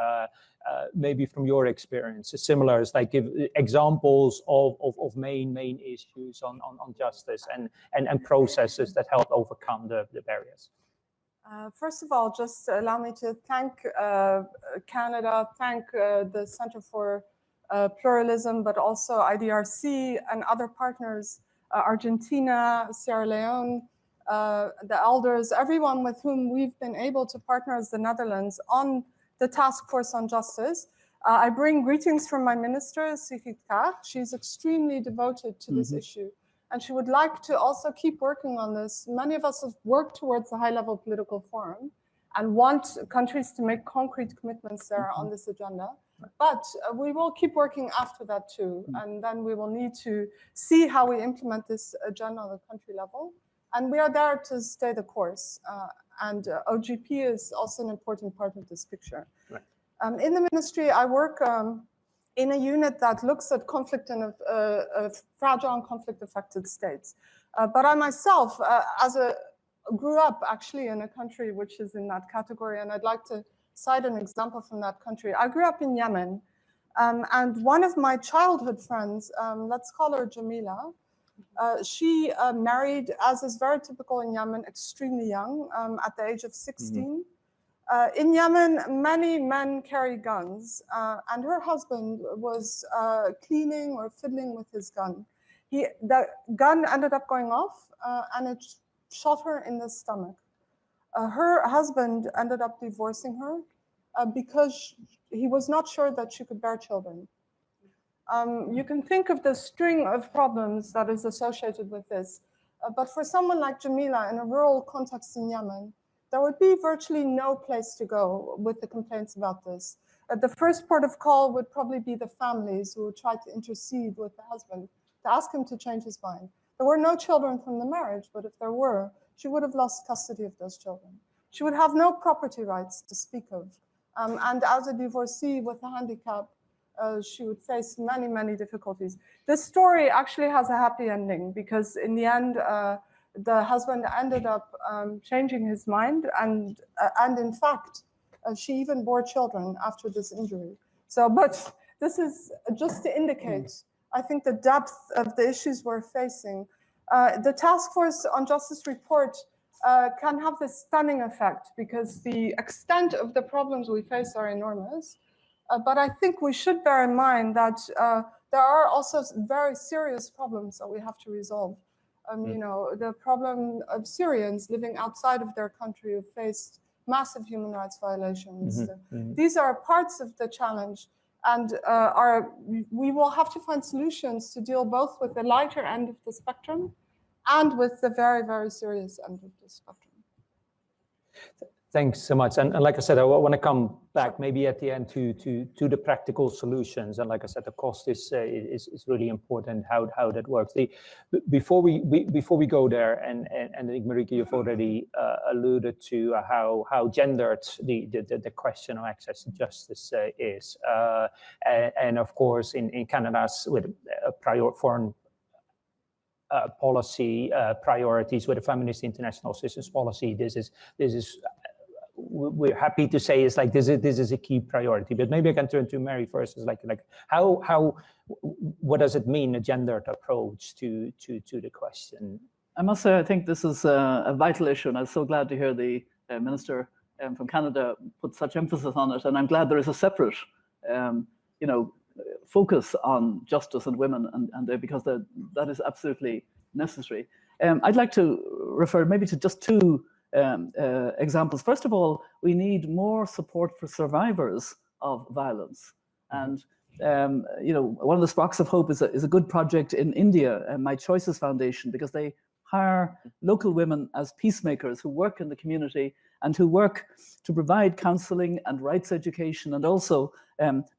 maybe from your experience, similar, is like give examples of main issues on justice and processes that help overcome the barriers. First of all, just allow me to thank Canada, thank the Center for Pluralism, but also IDRC and other partners, Argentina, Sierra Leone, the elders, everyone with whom we've been able to partner as the Netherlands on the Task Force on Justice. I bring greetings from my minister, Sigrid Kaag. She's extremely devoted to this issue, and she would like to also keep working on this. Many of us have worked towards the high-level political forum and want countries to make concrete commitments there on this agenda. But we will keep working after that too, and then we will need to see how we implement this agenda on the country level. And we are there to stay the course. And OGP is also an important part of this picture. Right. In the ministry, I work in a unit that looks at conflict in fragile and conflict-affected states. But I myself, grew up actually in a country which is in that category, and I'd like to cite an example from that country. I grew up in Yemen, and one of my childhood friends, let's call her Jamila, she married, as is very typical in Yemen, extremely young, at the age of 16. In Yemen, many men carry guns, and her husband was cleaning or fiddling with his gun. The gun ended up going off, and it shot her in the stomach. Her husband ended up divorcing her because he was not sure that she could bear children. You can think of the string of problems that is associated with this. But for someone like Jamila in a rural context in Yemen, there would be virtually no place to go with the complaints about this. The first port of call would probably be the families who would try to intercede with the husband to ask him to change his mind. There were no children from the marriage, but if there were, she would have lost custody of those children. She would have no property rights to speak of. And as a divorcee with a handicap, she would face many, many difficulties. This story actually has a happy ending because in the end, the husband ended up changing his mind, and in fact, she even bore children after this injury. So, but this is just to indicate, I think, the depth of the issues we're facing. The Task Force on Justice report can have this stunning effect because the extent of the problems we face are enormous. But I think we should bear in mind that there are also very serious problems that we have to resolve. You know, the problem of Syrians living outside of their country who faced massive human rights violations. These are parts of the challenge, and we will have to find solutions to deal both with the lighter end of the spectrum and with the very, very serious end of the spectrum. Thanks so much. And like I said, I want to come back maybe at the end to the practical solutions. And like I said, the cost is really important, how that works. Before we go there, and I think Marieke, you've already alluded to how gendered the question of access to justice is. And of course, in Canada's with foreign policy priorities with a feminist international assistance policy, this is we're happy to say it's like this is a key priority. But maybe I can turn to Mary first. Is like how what does it mean, a gendered approach to the question? I must say, I think this is a vital issue, and I'm so glad to hear the Minister from Canada put such emphasis on it. And I'm glad there is a separate, focus on justice and women, because that is absolutely necessary. I'd like to refer maybe to just two examples. First of all, we need more support for survivors of violence. And one of the sparks of hope is a good project in India, My Choices Foundation, because they hire local women as peacemakers who work in the community and who work to provide counseling and rights education and also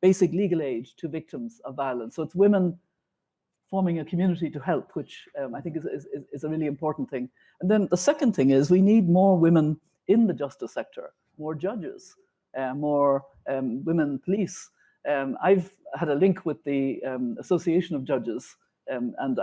basic legal aid to victims of violence. So it's women forming a community to help, which I think is a really important thing. And then the second thing is we need more women in the justice sector, more judges, more women police. I've had a link with the Association of Judges, and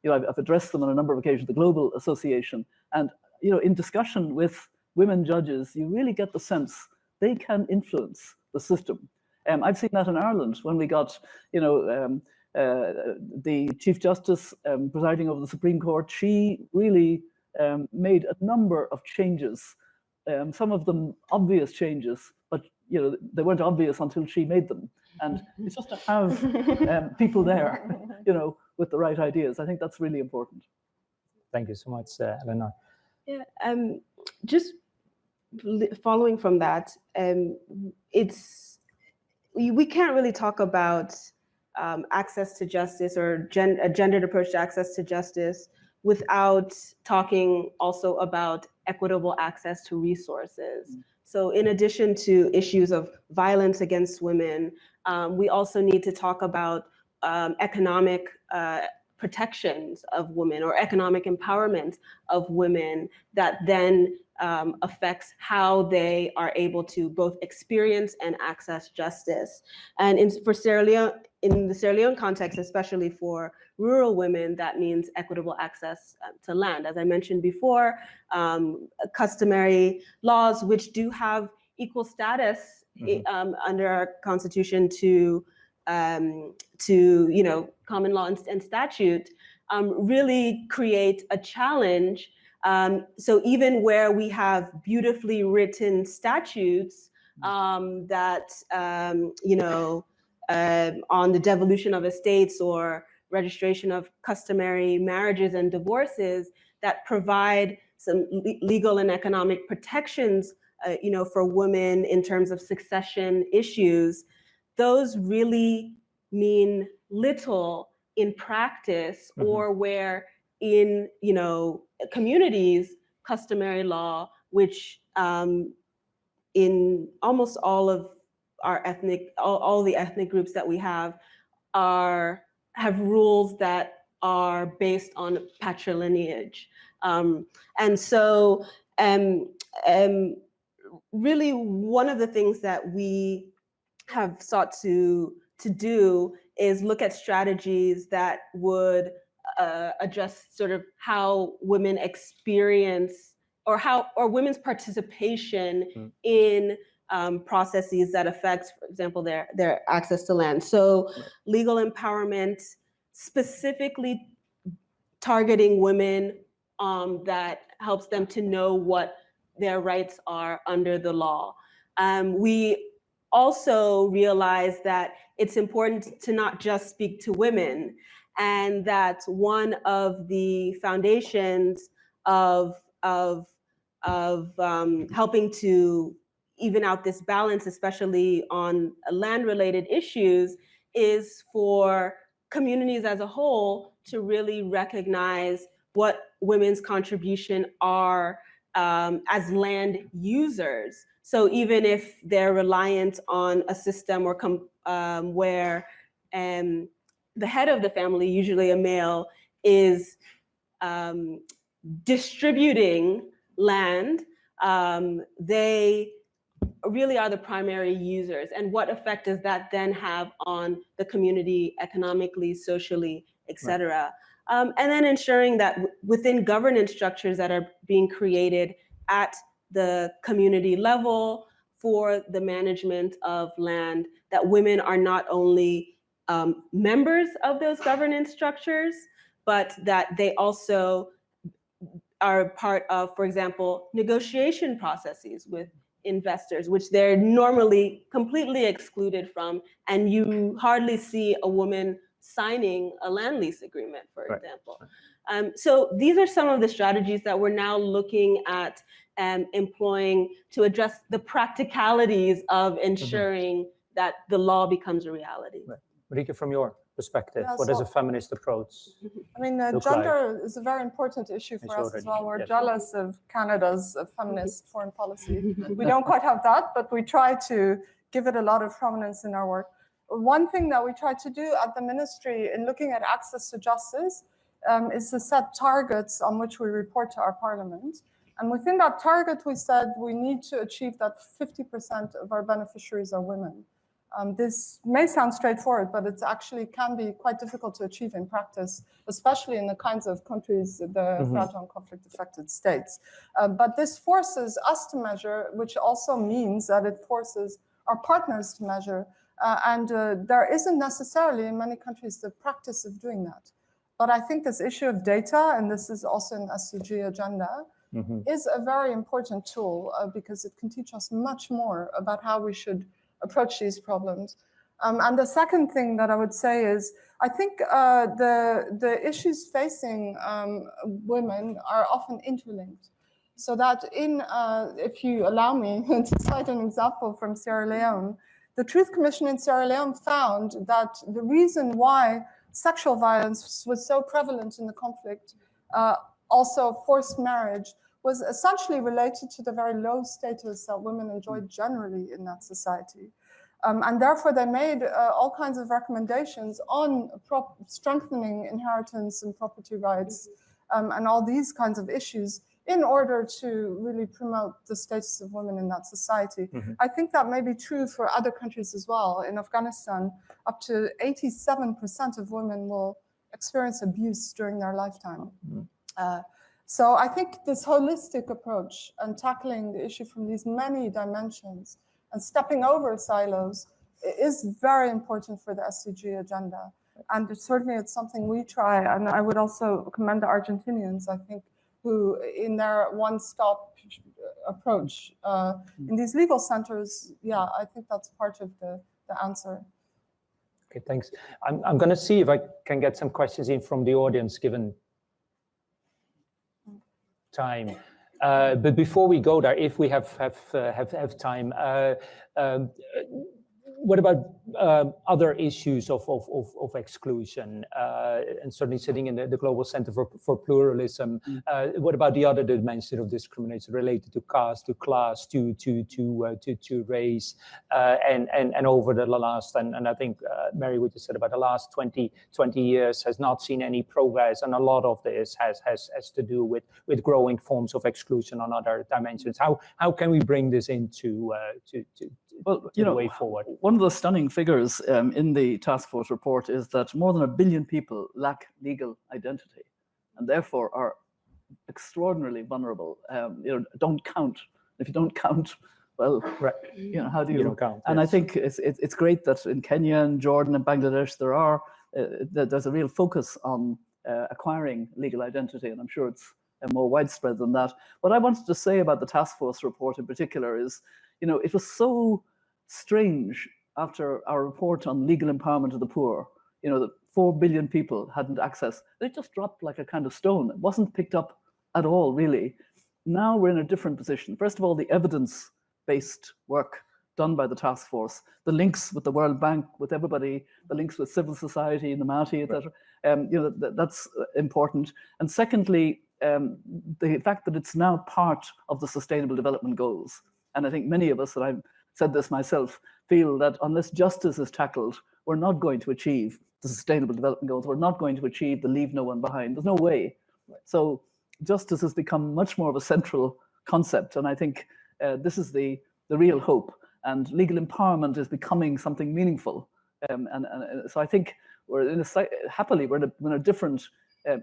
I've addressed them on a number of occasions, the Global Association. And in discussion with women judges, you really get the sense they can influence the system. I've seen that in Ireland when we got, the Chief Justice presiding over the Supreme Court. She really made a number of changes, some of them obvious changes, but they weren't obvious until she made them. And it's just to have people there, with the right ideas. I think that's really important. Thank you so much, Eleanor. Yeah, just following from that, we can't really talk about access to justice or a gendered approach to access to justice without talking also about equitable access to resources. So in addition to issues of violence against women, we also need to talk about economic protections of women or economic empowerment of women that then affects how they are able to both experience and access justice. And in the Sierra Leone context, especially for rural women, that means equitable access to land. As I mentioned before, customary laws which do have equal status under our constitution to common law and statute, really create a challenge. So even where we have beautifully written statutes that on the devolution of estates or registration of customary marriages and divorces that provide some legal and economic protections, for women in terms of succession issues, those really mean little in practice, or where in communities, customary law, which in almost all of our all the ethnic groups that we have rules that are based on patrilineage. And so really one of the things that we have sought to do is look at strategies that would address sort of how women experience or women's participation in processes that affect, for example, their access to land. So legal empowerment, specifically targeting women, that helps them to know what their rights are under the law. We also realize that it's important to not just speak to women, and that one of the foundations of helping to even out this balance, especially on land-related issues, is for communities as a whole to really recognize what women's contribution are as land users. So even if they're reliant on a system or where the head of the family, usually a male, is distributing land, they really are the primary users. And what effect does that then have on the community economically, socially, et cetera? And then ensuring that within governance structures that are being created at the community level for the management of land, that women are not only members of those governance structures, but that they also are part of, for example, negotiation processes with investors, which they're normally completely excluded from, and you hardly see a woman signing a land lease agreement, for example. So these are some of the strategies that we're now looking at employing to address the practicalities of ensuring that the law becomes a reality. Marieke, from your perspective, Yeah, what is a feminist approach? I mean, look gender is a very important issue for us as well. We're jealous of Canada's feminist foreign policy. We don't quite have that, but we try to give it a lot of prominence in our work. One thing that we try to do at the ministry in looking at access to justice is to set targets on which we report to our parliament. And within that target, we said we need to achieve that 50% of our beneficiaries are women. This may sound straightforward, but it actually can be quite difficult to achieve in practice, especially in the kinds of countries, the fragile and conflict-affected states. But this forces us to measure, which also means that it forces our partners to measure. And there isn't necessarily in many countries the practice of doing that. But I think this issue of data, and this is also an SDG agenda, is a very important tool because it can teach us much more about how we should approach these problems. And the second thing that I would say is, I think the issues facing women are often interlinked. So that if you allow me to cite an example from Sierra Leone, the Truth Commission in Sierra Leone found that the reason why sexual violence was so prevalent in the conflict, also forced marriage, was essentially related to the very low status that women enjoyed generally in that society. And therefore, they made all kinds of recommendations on strengthening inheritance and property rights and all these kinds of issues in order to really promote the status of women in that society. I think that may be true for other countries as well. In Afghanistan, up to 87% of women will experience abuse during their lifetime. So I think this holistic approach and tackling the issue from these many dimensions and stepping over silos is very important for the SDG agenda. And certainly it's something we try. And I would also commend the Argentinians, I think, who in their one-stop approach in these legal centers, I think that's part of the answer. Okay, thanks. I'm going to see if I can get some questions in from the audience, given time. But before we go there, if we have time, what about other issues of exclusion? And certainly sitting in the Global Center for Pluralism, what about the other dimensions of discrimination related to caste, to class, to race, and over the last, and I think Mary, what you said about the last 20 years has not seen any progress, and a lot of this has to do with growing forms of exclusion on other dimensions. How can we bring this into the way forward? One of the stunning figures in the task force report is that more than 1 billion people lack legal identity and therefore are extraordinarily vulnerable. Don't count. If you don't count, well, how do you don't count? And I think it's great that in Kenya and Jordan and Bangladesh there's a real focus on acquiring legal identity, and I'm sure it's more widespread than that. What I wanted to say about the task force report in particular is, it was so strange after our report on legal empowerment of the poor, that 4 billion people hadn't access. It just dropped like a kind of stone. It wasn't picked up at all, really. Now we're in a different position. First of all, the evidence-based work done by the task force, the links with the World Bank, with everybody, the links with civil society, Namati, etc. That's important. And secondly, the fact that it's now part of the Sustainable Development Goals. And I think many of us, and I've said this myself, feel that unless justice is tackled, we're not going to achieve the Sustainable Development Goals. We're not going to achieve the leave no one behind. There's no way. So justice has become much more of a central concept. And I think this is the real hope. And legal empowerment is becoming something meaningful. And so I think we're in happily, we're in a different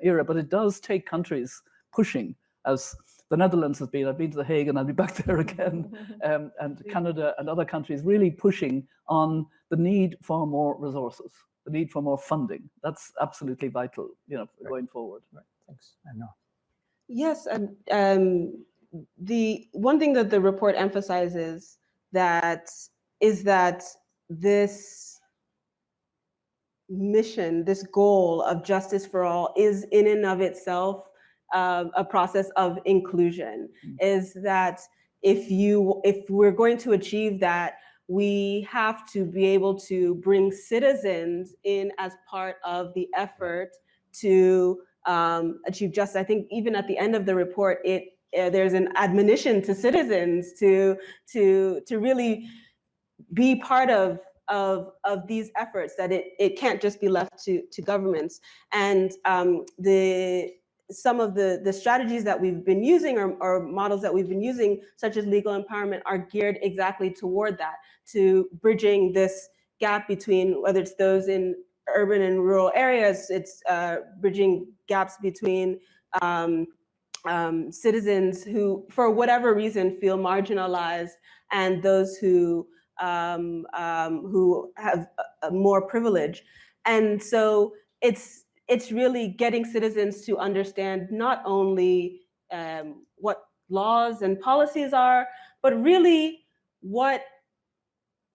era, but it does take countries pushing, as the Netherlands has been. I've been to The Hague and I'll be back there again, and Canada and other countries really pushing on the need for more resources, the need for more funding. That's absolutely vital, going forward. Right. Thanks. I know. Yes, the one thing that the report emphasizes is that this mission, this goal of justice for all is in and of itself a process of inclusion. Is that if we're going to achieve that, we have to be able to bring citizens in as part of the effort to achieve justice. I think even at the end of the report, there's an admonition to citizens to really be part of these efforts, that it can't just be left to governments. And some of the strategies that we've been using or models that we've been using, such as legal empowerment, are geared exactly toward that, to bridging this gap between, whether it's those in urban and rural areas, it's bridging gaps between citizens who, for whatever reason, feel marginalized, and those who have more privilege. And so it's really getting citizens to understand not only what laws and policies are, but really what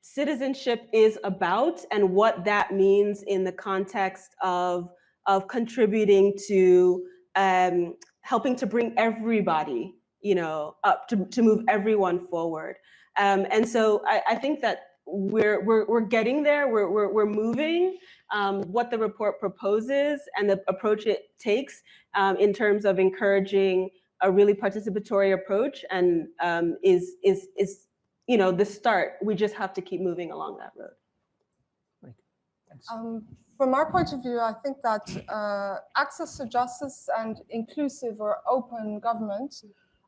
citizenship is about and what that means in the context of contributing to helping to bring everybody, up, to move everyone forward. And so I think that we're getting there. We're moving. What the report proposes and the approach it takes in terms of encouraging a really participatory approach, and is the start. We just have to keep moving along that road. From our point of view, I think that access to justice and inclusive or open government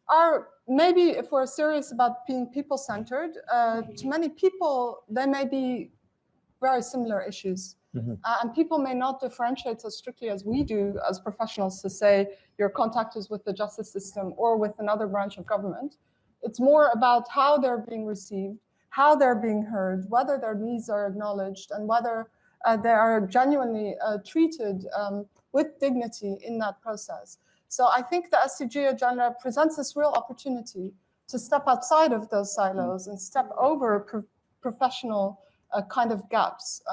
are, maybe if we're serious about being people-centered, to many people, they may be very similar issues. And people may not differentiate so strictly as we do as professionals to say your contact is with the justice system or with another branch of government. It's more about how they're being received, how they're being heard, whether their needs are acknowledged, and whether they are genuinely treated with dignity in that process. So I think the SDG agenda presents this real opportunity to step outside of those silos and step over professional kind of gaps.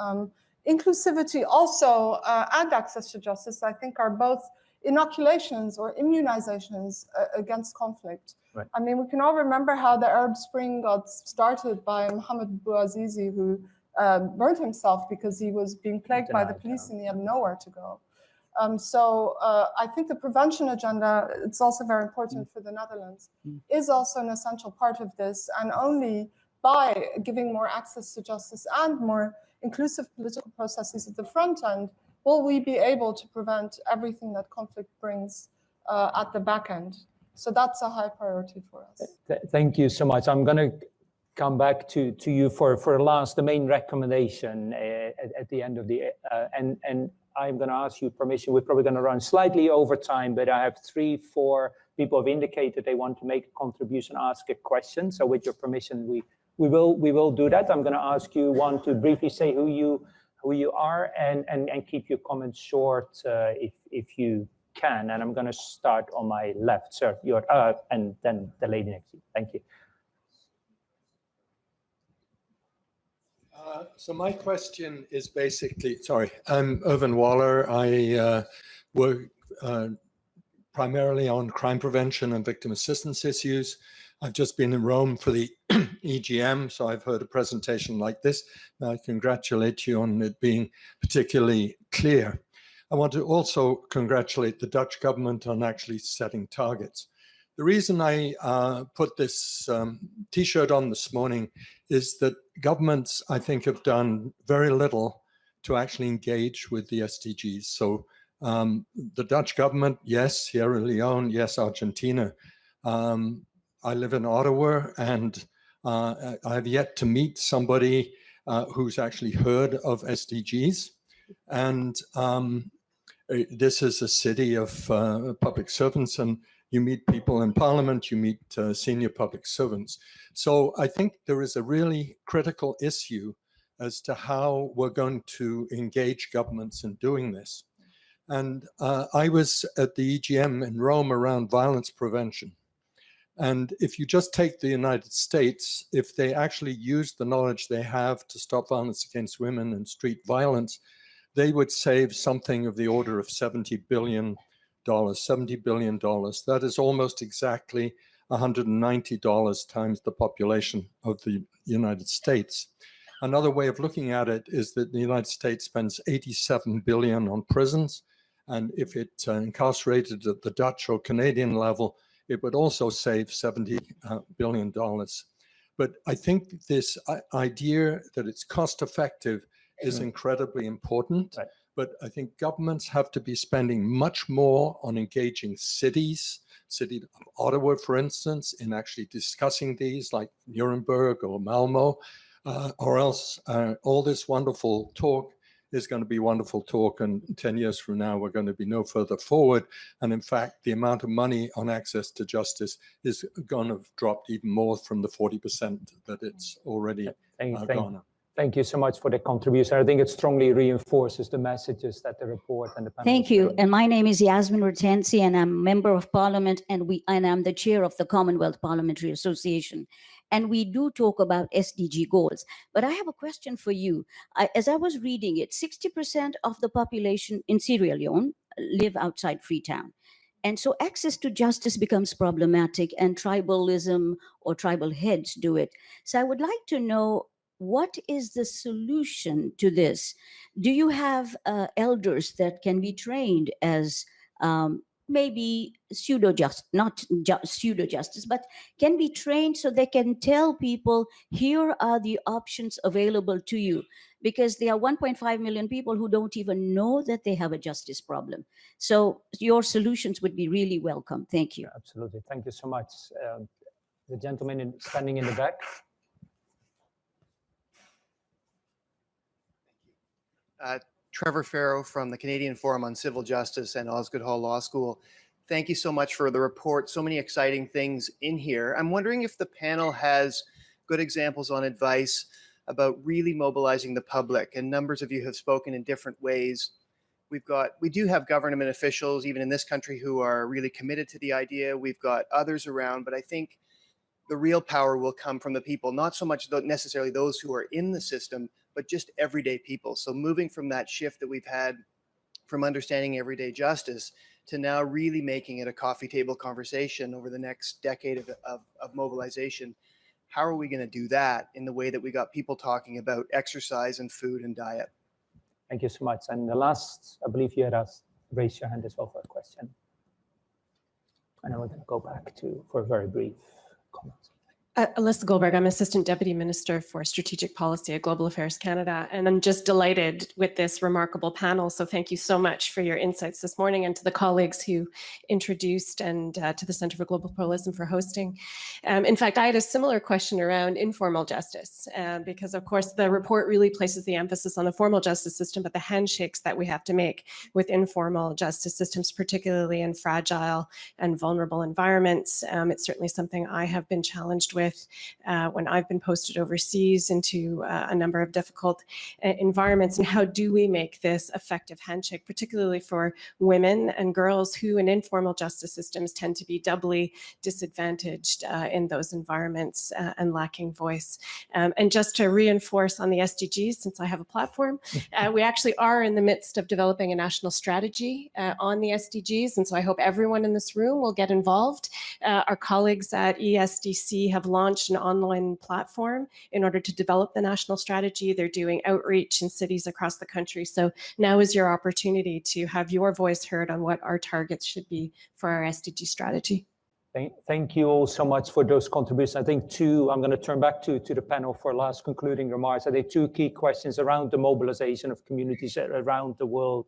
Inclusivity also and access to justice, I think, are both inoculations or immunizations against conflict. Right. I mean, we can all remember how the Arab Spring got started by Mohammed Bouazizi, who burned himself because he was being plagued by the police and he had nowhere to go. So I think the prevention agenda, it's also very important for the Netherlands, is also an essential part of this. And only by giving more access to justice and more inclusive political processes at the front end will we be able to prevent everything that conflict brings at the back end. So that's a high priority for us. Thank you so much. I'm going to come back to you for the main recommendation at the end of the, and I'm going to ask you permission. We're probably going to run slightly over time, but I have 3-4 people have indicated they want to make a contribution, ask a question. So with your permission, we will do that. I'm going to ask you to briefly say who you are and keep your comments short if you can. And I'm going to start on my left, sir. And then the lady next to you. Thank you. So my question is basically, sorry, I'm Irvin Waller. I work primarily on crime prevention and victim assistance issues. I've just been in Rome for the EGM, so I've heard a presentation like this. I congratulate you on it being particularly clear. I want to also congratulate the Dutch government on actually setting targets. The reason I put this T-shirt on this morning is that governments, I think, have done very little to actually engage with the SDGs. So the Dutch government, yes, Sierra Leone, yes, Argentina. I live in Ottawa, and I have yet to meet somebody who's actually heard of SDGs. And this is a city of public servants, and you meet people in parliament, you meet senior public servants. So I think there is a really critical issue as to how we're going to engage governments in doing this. And I was at the EGM in Rome around violence prevention. And if you just take the United States, if they actually use the knowledge they have to stop violence against women and street violence, they would save something of the order of $70 billion. That is almost exactly $190 times the population of the United States. Another way of looking at it is that the United States spends $87 billion on prisons. And if it incarcerated at the Dutch or Canadian level, it would also save $70 billion. But I think this idea that it's cost effective is incredibly important. Right. But I think governments have to be spending much more on engaging cities, city of Ottawa, for instance, in actually discussing these, like Nuremberg or Malmo, or else all this wonderful talk is going to be wonderful talk, and 10 years from now, we're going to be no further forward. And in fact, the amount of money on access to justice is going to have dropped even more from the 40% that it's already gone up. Thank you so much for the contribution. I think it strongly reinforces the messages that the report and the panel. Thank you. And my name is Yasmin Hortensi, and I'm a member of Parliament, and I'm the chair of the Commonwealth Parliamentary Association. And we do talk about SDG goals. But I have a question for you. As I was reading it, 60% of the population in Sierra Leone live outside Freetown. And so access to justice becomes problematic, and tribalism or tribal heads do it. So I would like to know, what is the solution to this? Do you have elders that can be trained as maybe not pseudo-justice, but can be trained so they can tell people, here are the options available to you? Because there are 1.5 million people who don't even know that they have a justice problem. So your solutions would be really welcome. Thank you. Absolutely. Thank you so much. The gentleman standing in the back. Trevor Farrow from the Canadian Forum on Civil Justice and Osgoode Hall Law School. Thank you so much for the report. So many exciting things in here. I'm wondering if the panel has good examples on advice about really mobilizing the public, and numbers of you have spoken in different ways. We do have government officials, even in this country, who are really committed to the idea. We've got others around, but I think the real power will come from the people, not so much necessarily those who are in the system, but just everyday people. So moving from that shift that we've had from understanding everyday justice to now really making it a coffee table conversation over the next decade of mobilization. How are we going to do that in the way that we got people talking about exercise and food and diet? Thank you so much. And the last, I believe you had raised your hand as well for a question. And then we're going to go back for a very brief comment. Alyssa Goldberg, I'm Assistant Deputy Minister for Strategic Policy at Global Affairs Canada, and I'm just delighted with this remarkable panel. So thank you so much for your insights this morning, and to the colleagues who introduced, and to the Center for Global Pluralism for hosting. In fact, I had a similar question around informal justice, because of course the report really places the emphasis on the formal justice system, but the handshakes that we have to make with informal justice systems, particularly in fragile and vulnerable environments. It's certainly something I have been challenged with when I've been posted overseas into a number of difficult environments. And how do we make this effective handshake, particularly for women and girls who in informal justice systems tend to be doubly disadvantaged in those environments and lacking voice. And just to reinforce on the SDGs, since I have a platform, we actually are in the midst of developing a national strategy on the SDGs. And so I hope everyone in this room will get involved. Our colleagues at ESDC have launched an online platform in order to develop the national strategy. They're doing outreach in cities across the country. So now is your opportunity to have your voice heard on what our targets should be for our SDG strategy. Thank you all so much for those contributions. I think I'm going to turn back to the panel for last concluding remarks. I think two key questions around the mobilization of communities around the world,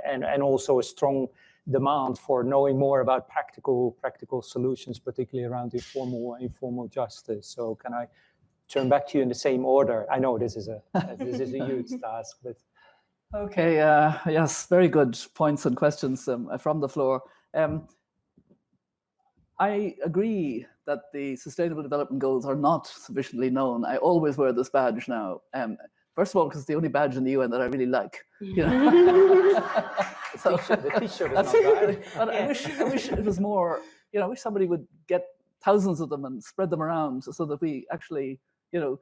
and also a strong demand for knowing more about practical solutions, particularly around informal justice. So can I turn back to you in the same order? I know this is a huge task, but okay. Yes, very good points and questions from the floor. I agree that the Sustainable Development Goals are not sufficiently known. I always wear this badge now. First of all, because it's the only badge in the UN that I really like. You know? So, the t-shirt is that's not bad. but I wish it was more, you know, I wish somebody would get thousands of them and spread them around so that we actually, you know,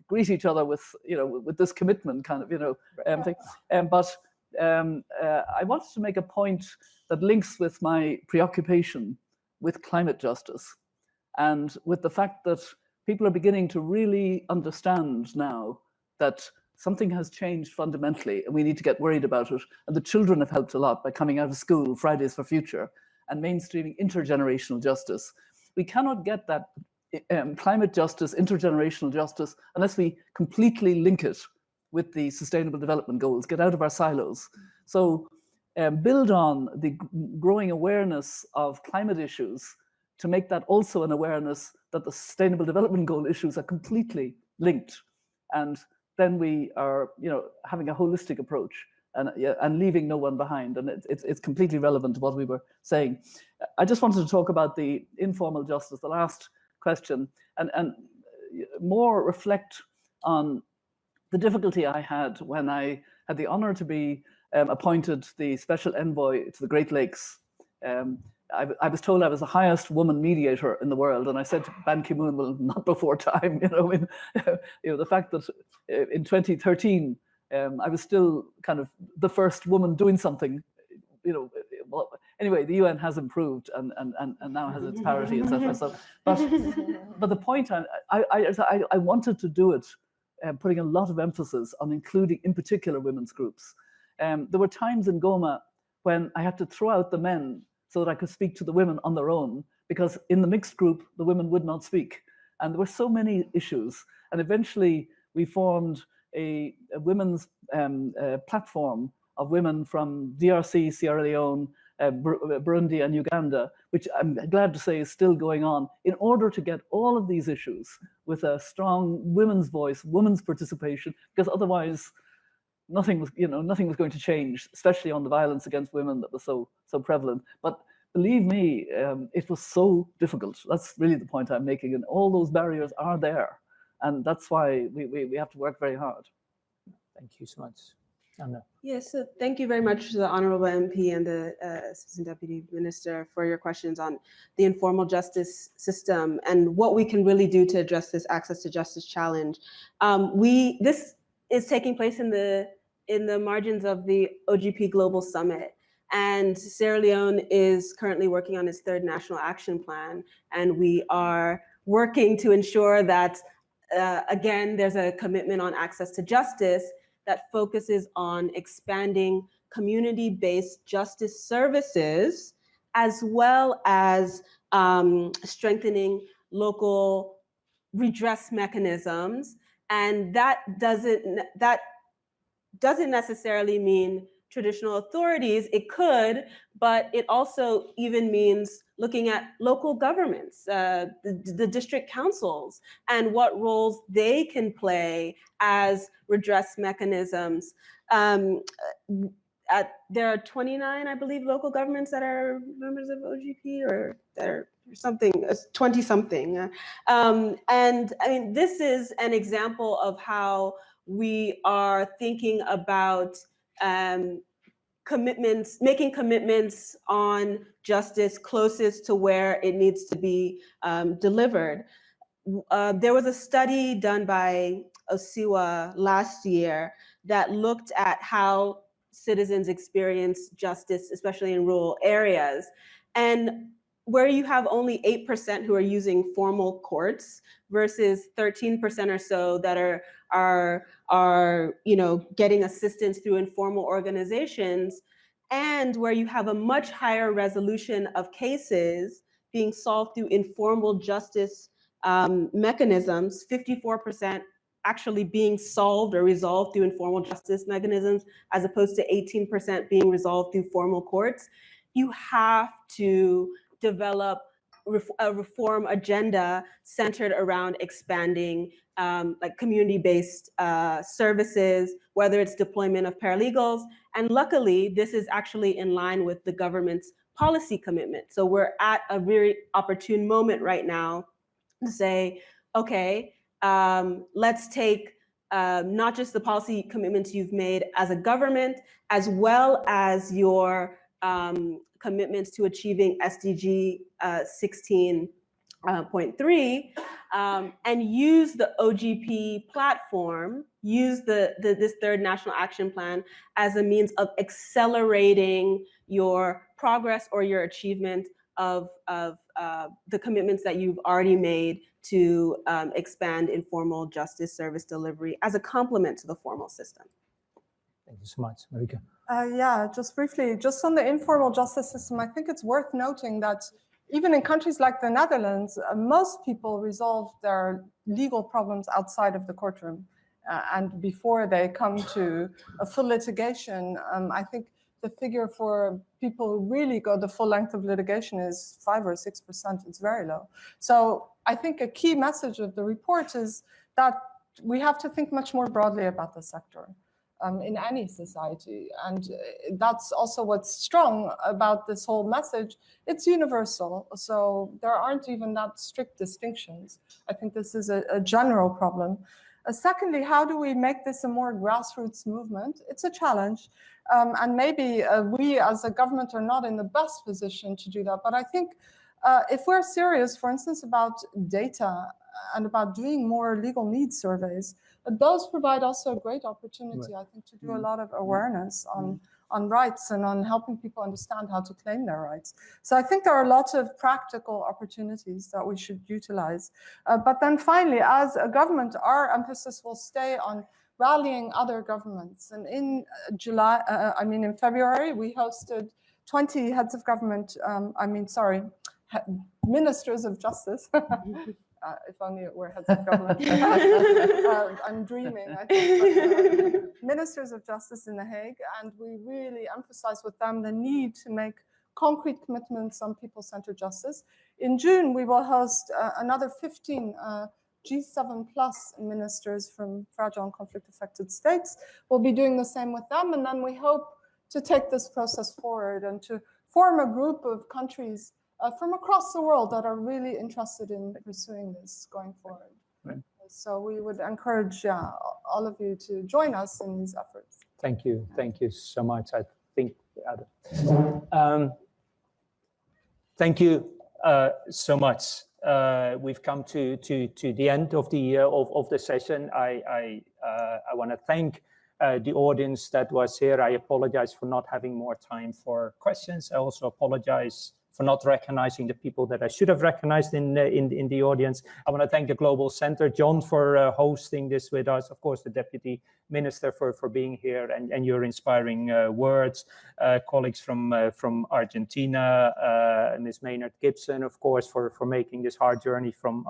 greet each other with, you know, with this commitment kind of, you know, thing. But I wanted to make a point that links with my preoccupation with climate justice and with the fact that people are beginning to really understand now that something has changed fundamentally and we need to get worried about it. And the children have helped a lot by coming out of school, Fridays for Future, and mainstreaming intergenerational justice. We cannot get that climate justice, intergenerational justice, unless we completely link it with the Sustainable Development Goals, get out of our silos. So build on the growing awareness of climate issues to make that also an awareness that the Sustainable Development Goal issues are completely linked. And then we are, you know, having a holistic approach and leaving no one behind. And it's completely relevant to what we were saying. I just wanted to talk about the informal justice, the last question, and more reflect on the difficulty I had when I had the honor to be appointed the special envoy to the Great Lakes. I was told I was the highest woman mediator in the world, and I said to Ban Ki-moon, well, not before time, you know. You know, the fact that in 2013 I was still kind of the first woman doing something, you know. Well, anyway, the UN has improved and now has its parity, etc. So, but the point I wanted to do it, putting a lot of emphasis on including, in particular, women's groups. There were times in Goma when I had to throw out the men so that I could speak to the women on their own, because in the mixed group, the women would not speak. And there were so many issues. And eventually we formed a women's platform of women from DRC, Sierra Leone, Burundi and Uganda, which I'm glad to say is still going on, in order to get all of these issues with a strong women's voice, women's participation, because otherwise nothing was going to change, especially on the violence against women that was so prevalent. But believe me, it was so difficult. That's really the point I'm making. And all those barriers are there. And that's why we have to work very hard. Thank you so much. Anna. Yes, so thank you very much to the Honorable MP and the Assistant Deputy Minister for your questions on the informal justice system and what we can really do to address this access to justice challenge. This is taking place in the margins of the OGP Global Summit. And Sierra Leone is currently working on its third national action plan. And we are working to ensure that, again, there's a commitment on access to justice that focuses on expanding community-based justice services, as well as strengthening local redress mechanisms. And that doesn't necessarily mean traditional authorities. It could, but it also even means looking at local governments, the district councils, and what roles they can play as redress mechanisms. There are 29, I believe, local governments that are members of OGP, or that are something, 20-something. And I mean, this is an example of how we are thinking about making commitments on justice closest to where it needs to be delivered. There was a study done by OSIWA last year that looked at how citizens experience justice, especially in rural areas. And where you have only 8% who are using formal courts versus 13% or so that are getting assistance through informal organizations, and where you have a much higher resolution of cases being solved through informal justice mechanisms, 54% actually being solved or resolved through informal justice mechanisms, as opposed to 18% being resolved through formal courts. You have to develop a reform agenda centered around expanding like community-based services, whether it's deployment of paralegals. And luckily, this is actually in line with the government's policy commitment. So we're at a very opportune moment right now to say, okay, let's take not just the policy commitments you've made as a government, as well as your commitments to achieving SDG 16.3, and use the OGP platform, use this third national action plan as a means of accelerating your progress or your achievement of the commitments that you've already made to expand informal justice service delivery as a complement to the formal system. Thank you so much, Marieke. Yeah, just briefly, just on the informal justice system, I think it's worth noting that even in countries like the Netherlands, most people resolve their legal problems outside of the courtroom. And before they come to a full litigation, I think the figure for people who really go the full length of litigation is 5 or 6%. It's very low. So I think a key message of the report is that we have to think much more broadly about the sector in any society. And that's also what's strong about this whole message. It's universal. So there aren't even that strict distinctions. I think this is a general problem. Secondly, how do we make this a more grassroots movement? It's a challenge. And maybe we as a government are not in the best position to do that. But I think if we're serious, for instance, about data and about doing more legal needs surveys, those provide also a great opportunity, I think, to do a lot of awareness on rights and on helping people understand how to claim their rights. So I think there are lots of practical opportunities that we should utilize. But then finally, as a government, our emphasis will stay on rallying other governments. And in in February, we hosted 20 heads of government, ministers of justice. If only it were heads of government. I'm dreaming, I think. But, ministers of justice in The Hague, and we really emphasize with them the need to make concrete commitments on people-centered justice. In June, we will host another 15 G7 plus ministers from fragile and conflict-affected states. We'll be doing the same with them, and then we hope to take this process forward and to form a group of countries from across the world that are really interested in pursuing this going forward. Right. So we would encourage all of you to join us in these efforts. Thank you so much. I think, thank you so much. We've come to the end of the session. I want to thank the audience that was here. I apologize for not having more time for questions. I also apologize for not recognizing the people that I should have recognized in the audience. I want to thank the Global Center, John, for hosting this with us. Of course, the Deputy Minister for being here and your inspiring words. Colleagues from Argentina, Ms. Maynard-Gibson, of course, for making this hard journey from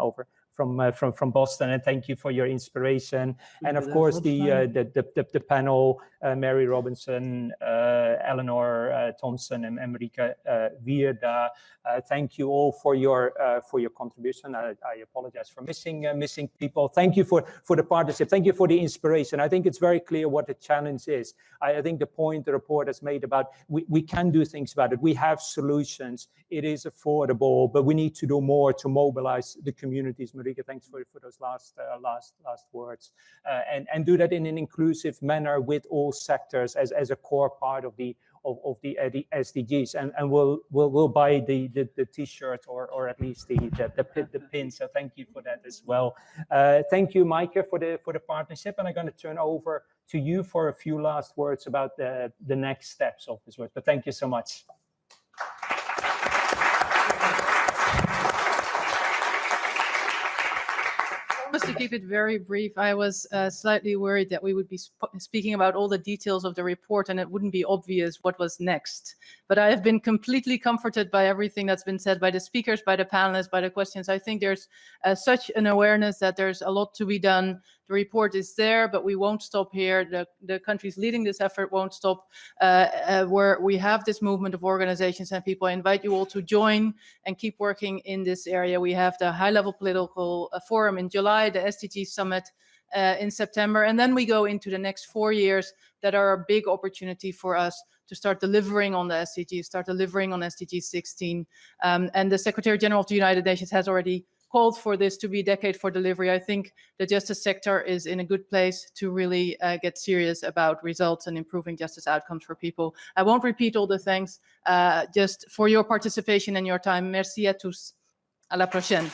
Boston, and thank you for your inspiration. And of course, the panel, Mary Robinson, Eleanor, Thompson, and Marieke Weirda. Thank you all for your contribution. I apologize for missing people. Thank you for the partnership. Thank you for the inspiration. I think it's very clear what the challenge is. I think the point the report has made about we can do things about it. We have solutions. It is affordable, but we need to do more to mobilize the communities. Marieke, thanks for those last words, and do that in an inclusive manner with all sectors as a core part of the SDGs, and we'll buy the T-shirt or at least the pin. So thank you for that as well. Thank you, Micah, for the partnership, and I'm going to turn over to you for a few last words about the next steps of this work. But thank you so much. Just to keep it very brief, I was slightly worried that we would be speaking about all the details of the report and it wouldn't be obvious what was next. But I have been completely comforted by everything that's been said by the speakers, by the panelists, by the questions. I think there's such an awareness that there's a lot to be done. The report is there, but we won't stop here. The countries leading this effort won't stop. Where we have this movement of organizations and people, I invite you all to join and keep working in this area. We have the high-level political forum in July, the SDG summit in September, and then we go into the next 4 years that are a big opportunity for us to start delivering on the SDGs, start delivering on SDG 16. And the Secretary General of the United Nations has already called for this to be a decade for delivery. I think the justice sector is in a good place to really get serious about results and improving justice outcomes for people. I won't repeat all the thanks, just for your participation and your time. Merci à tous. À la prochaine.